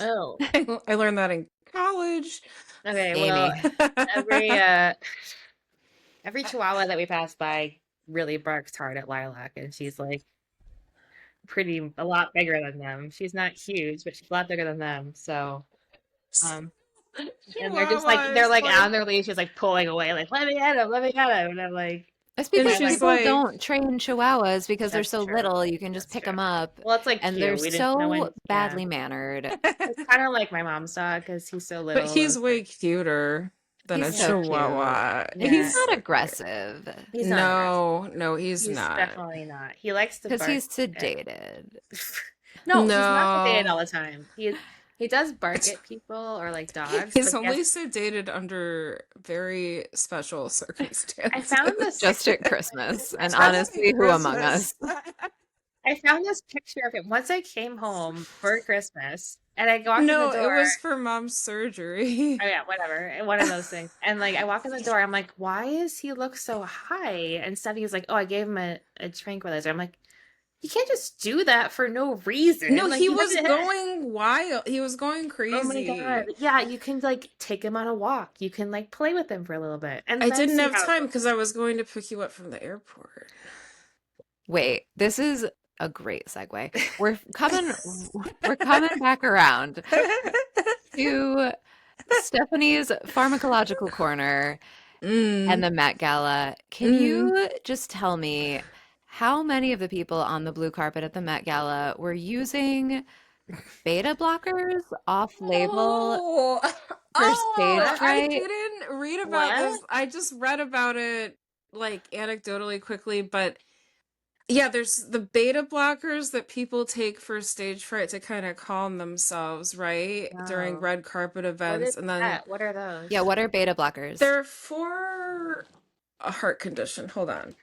oh. I learned that in college. Okay, well, Amy. every every chihuahua that we pass by really barks hard at Lilac, and she's like a lot bigger than them. She's not huge, but she's a lot bigger than them. So, um, and Chihuahua they're is like like, on their leash, just like pulling away, like let me get him, and I'm like, It's and because finally, she's people like, don't train chihuahuas because they're that's so true, little, you can just that's pick true. them up Well, it's like and they're cute. We didn't, no so one, yeah. badly mannered. It's kind of like my mom's dog because he's so but little. he's It's way like, cuter than He's a so yeah, cute. chihuahua. And he's yeah. He's not aggressive He's not aggressive. no, he's He's not. definitely not. He likes to because bark he's at sedated. No, he's not sedated No. all the time. He does bark at people or like dogs, He's but he has only sedated under very special I found circumstances. this Just at Christmas. I And found this Just at honestly, who among Christmas. us? I found this picture of him once I came home for Christmas and I walk in the No, it door. was for mom's surgery. Oh yeah, whatever. One of those things. And like I walk in the door, I'm like, why is he look so high? And Steffi's like, oh, I gave him a tranquilizer. I'm like, you can't just do that for no reason. No, Like he you was have to going wild. He was going Oh my God. crazy. Yeah, you can like take him on a walk. You can like play with him for a little bit and I then didn't see have how it time goes. because I was going to pick you up from the airport. Wait, this is a great segue. We're coming back around to Stephanie's pharmacological corner and Mm. the Met Gala. Can Mm. you just tell me how many of the people on the blue carpet at the Met Gala were using beta blockers off label Oh, for oh, stage What? I fright? didn't read about this. What? I just read about it like anecdotally quickly, but Yeah, there's the beta blockers that people take for stage fright to kind of calm themselves, right? During Oh, red carpet what is events. And then that? What are Yeah, those? what are beta blockers? they're for a heart condition. Hold on.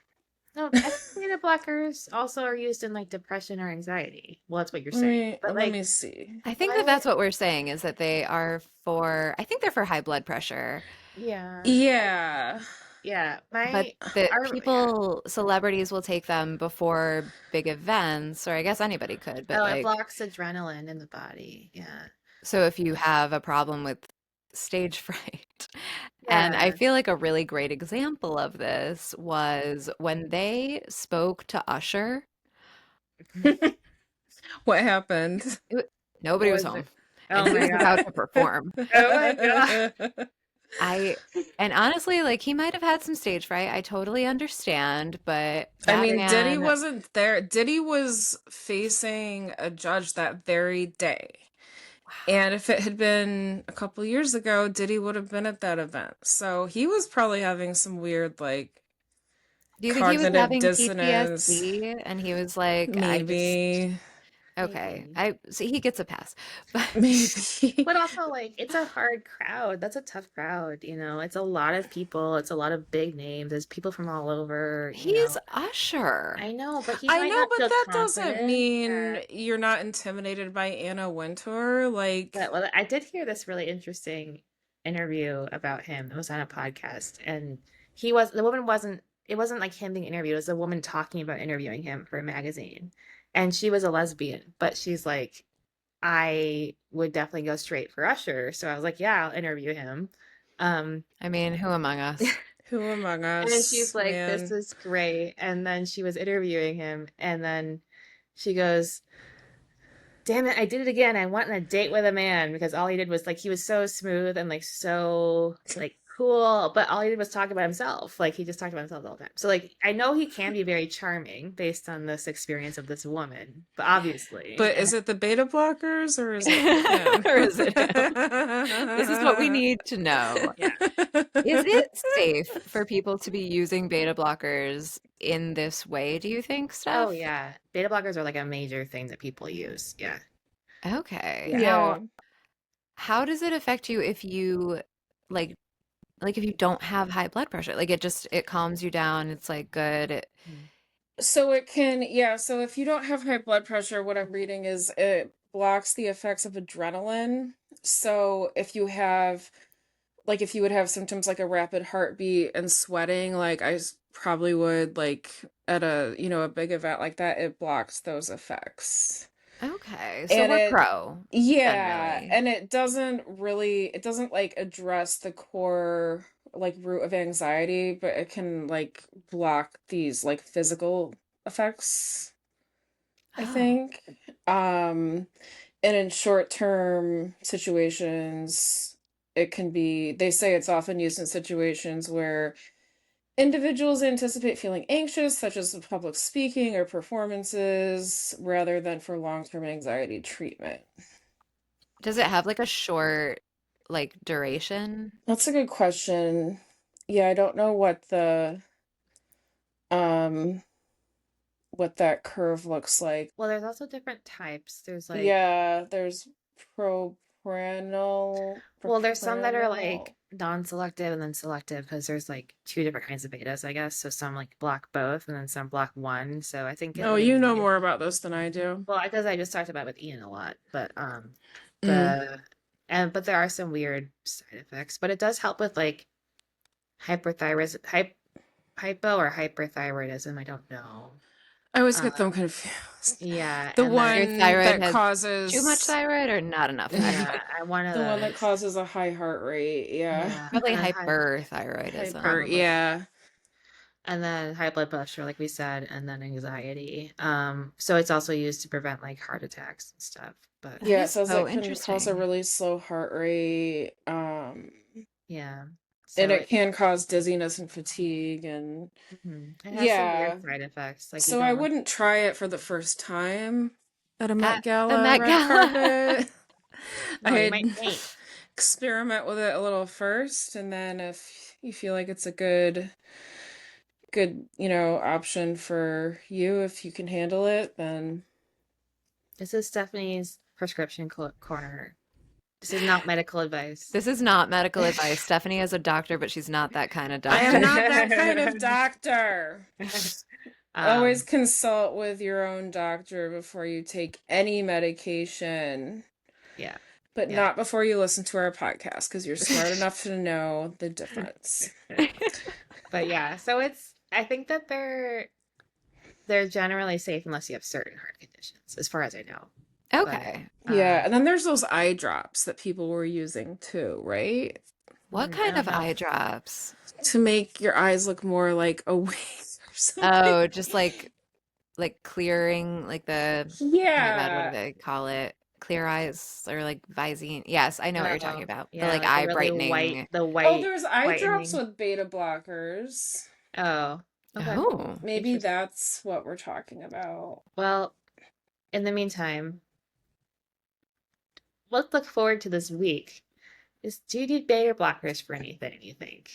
No, I think beta blockers also are used in like depression or anxiety. Well, that's what you're Let saying. me But let like, me see. I think that what? that's what we're saying is that they are for, I think they're for high blood pressure, Yeah. Yeah. Yeah. but My the our yeah. people, celebrities will take them before big events, or I guess anybody could, but Oh, it like, blocks adrenaline in the body. Yeah. so if you have a problem with stage fright, and I Yeah. feel like a really great example of this was when they spoke to Usher. What happened? It, nobody What was was home, it? and Oh he my was about God. to perform. Oh my God. I and honestly, like he might have had some stage fright. I totally understand, but I that mean, Diddy man, wasn't there. Diddy was facing a judge that very day. And if it had been a couple years ago, Diddy would have been at that event. So he was probably having some weird, like, do you think he was cognitive having dissonance. PTSD and he was like, I just Maybe. okay, Maybe. I so he gets a pass. But Maybe. But also, like, it's a hard crowd. That's a tough crowd, you know. It's a lot of people. It's a lot of big names. There's people from all over, you he's know. Usher. I know, but he I might know, not but feel that doesn't confident. mean Yeah. you're not intimidated by Anna Wintour. But Like, well, I did hear this really interesting interview about him. It was on a podcast, and the woman wasn't. It wasn't like him being interviewed. It was a woman talking about interviewing him for a magazine, and she was a lesbian, but she's like, I would definitely go straight for Usher. So I was like, yeah, I'll interview him. Um, I mean, who among us? who among and she's us, like, this man? is great. And then she was interviewing him, and then she goes, damn it, I did it again. I went on a date with a man because all he did was like he was so smooth and like so like cool, but all he did was talk about himself. Like he just talked about himself all the time. So like I know he can be very charming based on this experience of this woman, but obviously, But and is it the beta blockers or is it him? Or is it him? This is what we need to know. yeah. Is it safe for people to be using beta blockers in this way, do you think, Oh Steph? yeah, beta blockers are like a major thing that people use. Yeah, Okay. yeah. Now, Yeah. how does it affect you if you like if you don't have high blood pressure? Like it calms you down. It's like good. Mm. So it can, yeah. So if you don't have high blood pressure, what I'm reading is it blocks the effects of adrenaline. So if you have, like, if you would have symptoms like a rapid heartbeat and sweating, like probably would, like, at a, a big event like that, it blocks those effects. Okay. So And we're it, pro then yeah, really. and it doesn't like address the core like root of anxiety, but it can like block these like physical effects, I Oh. think. Um, and in short-term situations, it can be, they say it's often used in situations where individuals anticipate feeling anxious, such as public speaking or performances, rather than for long-term anxiety treatment. Does it have like a short like duration? That's a good question. Yeah, I don't know um what that curve looks like. Well, there's also different types. There's like Yeah, there's Well, there's some that are like propranolol. non-selective and then selective because there's like two different kinds of betas, I guess. So some like block both and then some block one. So I think it Oh, you know may more about this than I do. well, because I just talked about it with Ian a lot, but Mm. the but there are some weird side effects, but it does help with like hyperthyroid hypo or hyperthyroidism. I don't know. I always get them Um, confused. yeah, The and then Your one thyroid that has too much causes thyroid or not enough yeah, thyroid? I'm one of the one that those. causes a high heart rate. Yeah. Yeah, Probably and then Hyper, hyperthyroidism. probably. yeah. And then high blood pressure, like we said, and then anxiety. So it's also used to prevent like heart attacks and stuff. But That Yeah, it is says so it can cause a interesting. really slow heart rate. yeah, And so it it can cause dizziness and fatigue and it has some weird yeah. side effects. Like you So I don't want. wouldn't try it for the first time at a Met At the Gala Met red Gala. carpet. No, you I'd might faint. experiment with it a little first, and then if you feel like it's a good good, option for you if you can handle it, then This is Stephanie's prescription corner. This is not medical advice. This is not medical advice. Stephanie is a doctor, but she's not that kind of I am doctor. not that kind of doctor. Always um, consult with your own doctor before you take any medication, yeah, but yeah. not before you listen to our podcast because you're smart enough to know the difference. But yeah, so I think that they're generally safe unless you have certain heart conditions, as far as I know. But Okay. Yeah, and then there's those eye drops that people were using too, right? What I kind don't of know. eye drops? To make your eyes look more like awake or something. Oh, just like clearing like oh my God, what do Yeah. they call it? Clear eyes or like Visine. Yes, I know what you're talking Oh, about. The yeah, like like the eye really white, brightening. the Oh, white there's eye drops whitening. with beta blockers. Oh, okay. Oh, Maybe Interesting. that's what we're talking about. Well, in the meantime, let's look forward to this week. Do you need beta blockers for anything, you think?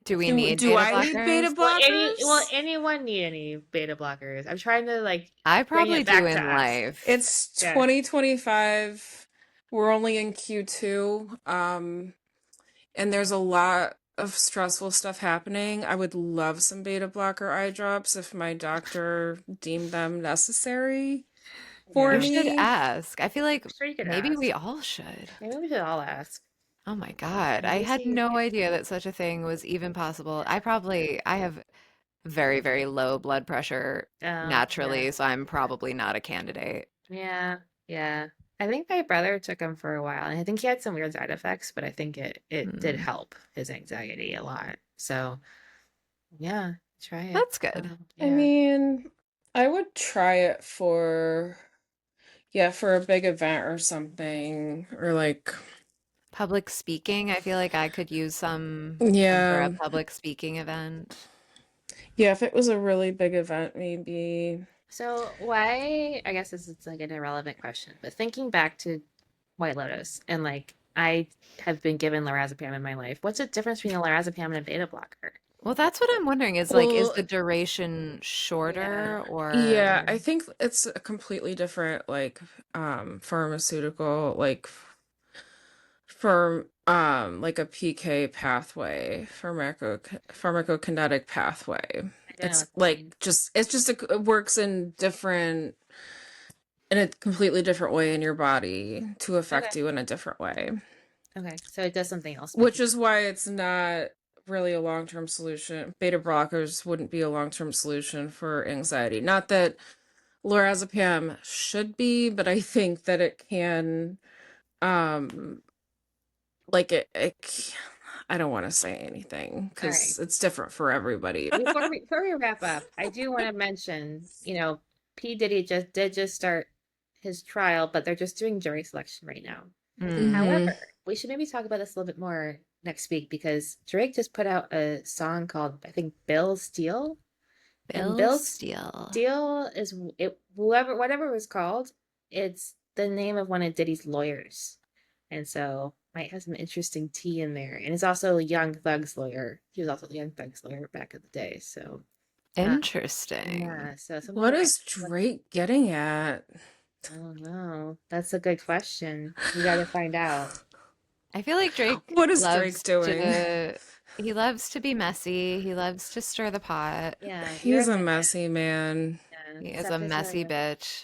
do we Do need do beta I need beta blockers? Will blockers? anyone need any beta blockers? I'm trying to like I bring probably it do back to in us. life. It's Yeah. 2025. We're only in Q2. And there's a lot of stressful stuff happening. I would love some beta blocker eye drops if my doctor deemed them necessary for You Yeah. should me. ask. I feel like I'm sure you could maybe we ask. all should. Maybe we should all ask. Oh my God. I Maybe had see. no idea that such a thing was even possible. I have very, very low blood pressure Yeah. naturally, so I'm probably not a candidate. Yeah. Yeah. I think my brother took them for a while, and I think he had some weird side effects, but I think it did Hmm. help his anxiety a lot. So yeah, try it. That's good. I Yeah. mean, I would try it yeah, for a big event or something, or like, Public speaking, I feel like I could use some for a yeah, public speaking event. yeah, if it was a really big event, maybe. So why, I guess this is like an irrelevant question, but thinking back to White Lotus and like I have been given lorazepam in my life. What's the difference between a lorazepam and a beta blocker? Well, that's what I'm wondering is like, is Well, the duration Yeah. shorter yeah, or I think it's a completely different like pharmaceutical like for like a PK pathway, pharmacokinetic pathway. I don't know It's what that like means. it works in a completely different way in your body to Okay. affect you in a different way, Okay. So it does something else which specific. is why it's not really a long-term solution. Beta blockers wouldn't be a long-term solution for anxiety. Not that lorazepam should be, but I think that it can um like I don't want to say anything All right. because it's different for everybody. Before we wrap up, I do want to mention, P. Diddy just start his trial, but they're just doing jury selection right now. hmm, Hmm. However, we should maybe talk about this a little bit more next week because Drake just put out a song called, I think, Bill Steele. And Bill Bill Steele? Steele is whatever it was called, it's the name of one of Diddy's lawyers. And so might have some interesting tea in there. And it's also Young Thug's lawyer. He was also the Young Thug's lawyer back in the day. So uh, Interesting. yeah, so something What you might is Drake getting at? I don't know. That's a good question. We got to find out. I feel like Drake What is Drake loves doing? to he loves to be messy. He loves to stir the pot. Yeah, you're He's in a the messy man. yeah. He is a Steph is messy a bitch.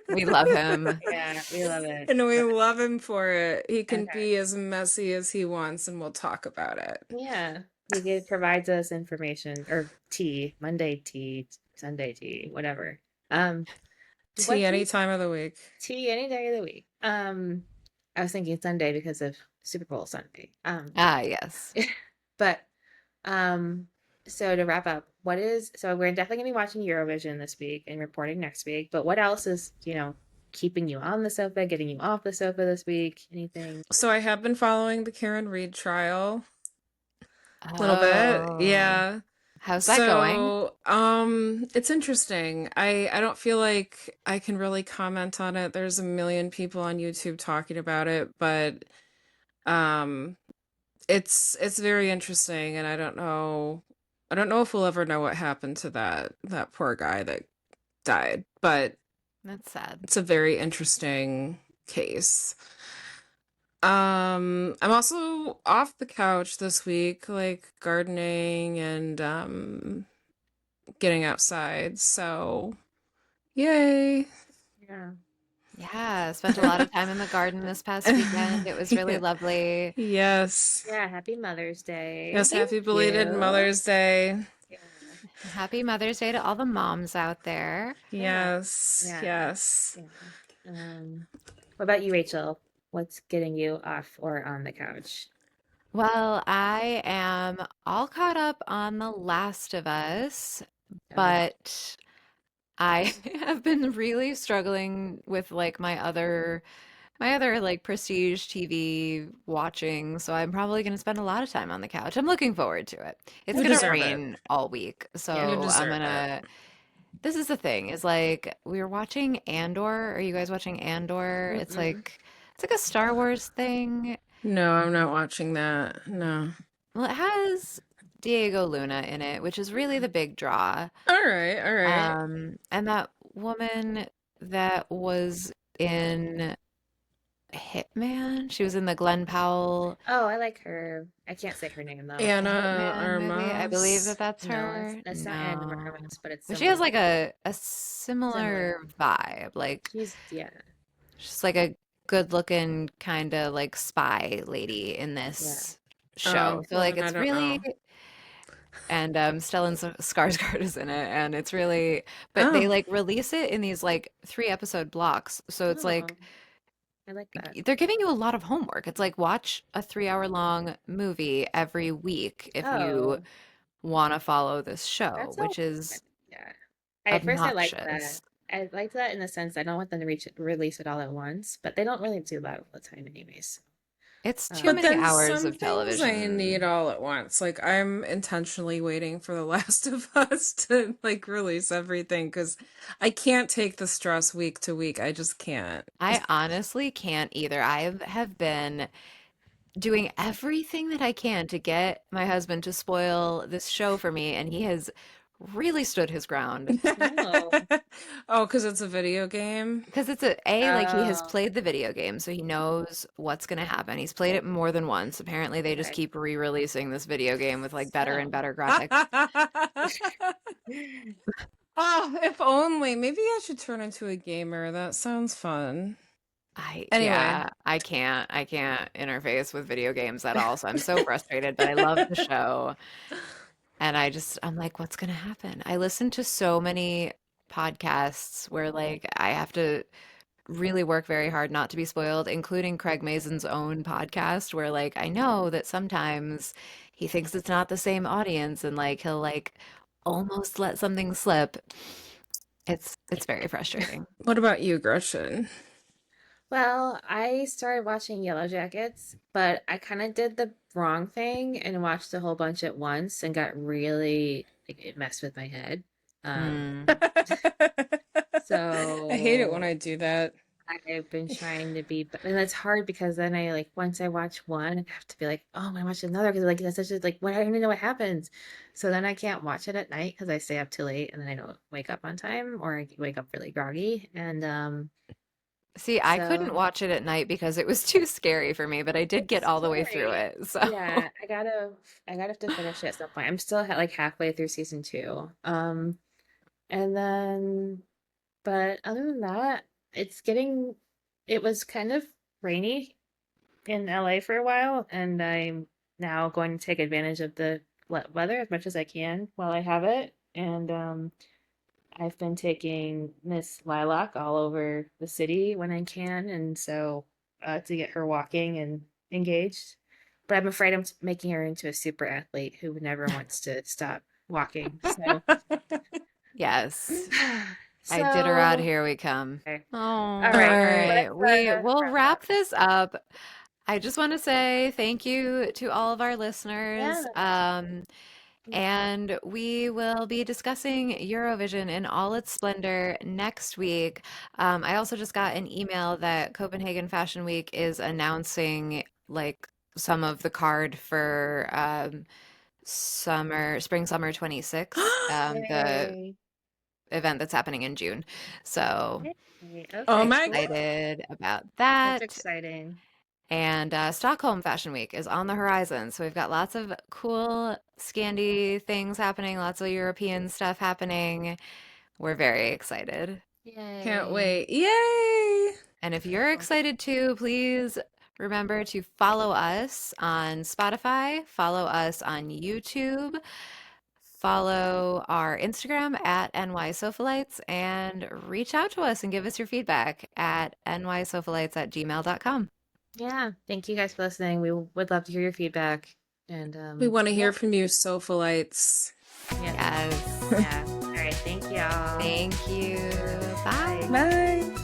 We love him. yeah. We love it. And we But love him for it. He can okay. be as messy as he wants, and we'll talk about it. Yeah, provides us information or tea, Monday tea, Sunday tea, whatever. Um, Tea what do any you time of the week. tea any day of the week? I was thinking Sunday because of Super Bowl Sunday. Ah, yes. But um, so to wrap up, so we're definitely gonna be watching Eurovision this week and reporting next week. But what else is keeping you on the sofa, getting you off the sofa this week? Anything? So I have been following the Karen Reed trial a little bit. Oh, Yeah. how's that going? So, it's interesting. I don't feel like I can really comment on it. There's a million people on YouTube talking about it, but um it's very interesting and I don't know. I don't know if we'll ever know what happened to that poor guy that died, but That's sad. it's a very interesting case. I'm also off the couch this week, like gardening and getting outside. So, yay. Yeah. Yeah, spent a lot of time in the garden this past weekend. It was really Yeah. lovely. Yes. Yeah, happy Mother's Day. Yes, Thank happy belated you. Mother's Day. Yeah. Happy Mother's Day to all the moms out there. Yeah. Yes, Yeah. yes. Yeah. Um, what about you, Rachel? What's getting you off or on the couch? Well, I am all caught up on The Last of Us, Oh, but I have been really struggling with like my other like prestige TV watching, so I'm probably going to spend a lot of time on the couch. I'm looking forward to it. It's You going to yeah. deserve it. rain all week, Yeah. You so I'm deserve it. gonna this is the thing, is like we were watching Andor. Are you guys watching Andor? Mm-mm. It's like a Star Wars thing. No, I'm not watching that. No. Well, it has Diego Luna in it, which is really the big draw. All right, all right. And that woman that was in Hitman, she was in the Glenn Powell Oh, I like her. I can't say her name though. Anna Hitman movie. I believe Armas. that that's No, her. that's not Anna No. Armas, but it's But she has similar. like a Similar. similar vibe. Like She's yeah, she's like a good looking kind of like spy lady in yeah. this show. Oh, So well like then I it's don't really know. and Stellan Skarsgård is in it and it's really but they Oh, like release it in these like 3 episode blocks. So it's Oh, like I like that. they're giving you a lot of homework. It's like watch a 3 hour long movie every week if you Oh, want to follow this show, that's all. which is Yeah. At first, I liked that. obnoxious. I liked that in the sense I don't want them to release it all at once, but they don't really do that all the time, anyways. It's too but Um, many then hours some of things I need television. all at once. Like I'm intentionally waiting for The Last of Us to like release everything because I can't take the stress week to week. I just can't. I honestly can't either. Have been doing everything that I can to get my husband to spoil this show for me, and he has really stood his ground. no. Oh, because it's a video game. Because it's a like he has Oh, played the video game, so he knows what's going to happen. He's played it more than once. Apparently, they just okay. keep re-releasing this video game with like better and So, better graphics. Oh, if only. Maybe I should turn into a gamer. That sounds fun. Anyway. Yeah, I can't interface with video games at all. So I'm so frustrated, but I love the show. And I'm like, what's going to happen? I listen to so many podcasts where like I have to really work very hard not to be spoiled, including Craig Mazon's own podcast, where like I know that sometimes he thinks it's not the same audience and like he'll like almost let something slip. It's very frustrating. What about you, Gretchen? well, I started watching Yellow Jackets, but I kind of did the wrong thing and watched a whole bunch at once and got really, like, it messed with my head. Um, Mm. I hate it when so I do that. I've been trying to be, and it's hard because then I like once I watch one, I have to be like, oh, I'm gonna watch another because like that's such a like what I don't even know what happens. So then I can't watch it at night because I stay up too late and then I don't wake up on time or I wake up really groggy. And See, I couldn't so watch it at night because it was too scary for me, but I did get it's all the way through scary. it. So, Yeah, I gotta have to finish it at some point. I'm still like halfway through season two. And then but other than that, it's getting it was kind of rainy in LA for a while, and I'm now going to take advantage of the weather as much as I can while I have it. And I've been taking Miss Lilac all over the city when I can, and so to get her walking and engaged. But I'm afraid I'm making her into a super athlete who never wants to stop walking. So, yes, I did her out. so Here we come. okay. Oh, All all right, All right. right. We will wrap wrap up. this up. I just want to say thank you to all of our listeners. Yeah. And we will be discussing Eurovision in all its splendor next week. I also just got an email that Copenhagen Fashion Week is announcing like some of the card for Spring Summer 26, the Yay. event that's happening in June. So Yay. Oh Okay, my cool. excited about That's that. exciting. And Stockholm Fashion Week is on the horizon. So we've got lots of cool Scandi things happening, lots of European stuff happening. We're very excited. Can't Yay. wait. Yay! And if you're excited too, please remember to follow us on Spotify, follow us on YouTube, follow our Instagram at NYSofalites, and reach out to us and give us your feedback at nysofalites@gmail.com. Yeah. Thank you guys for listening. We would love to hear your feedback. And We want to yeah. hear from you, Sofalites. Yes. Yes. Yeah. All right. Thank y'all. Thank you. Bye. Bye. Bye.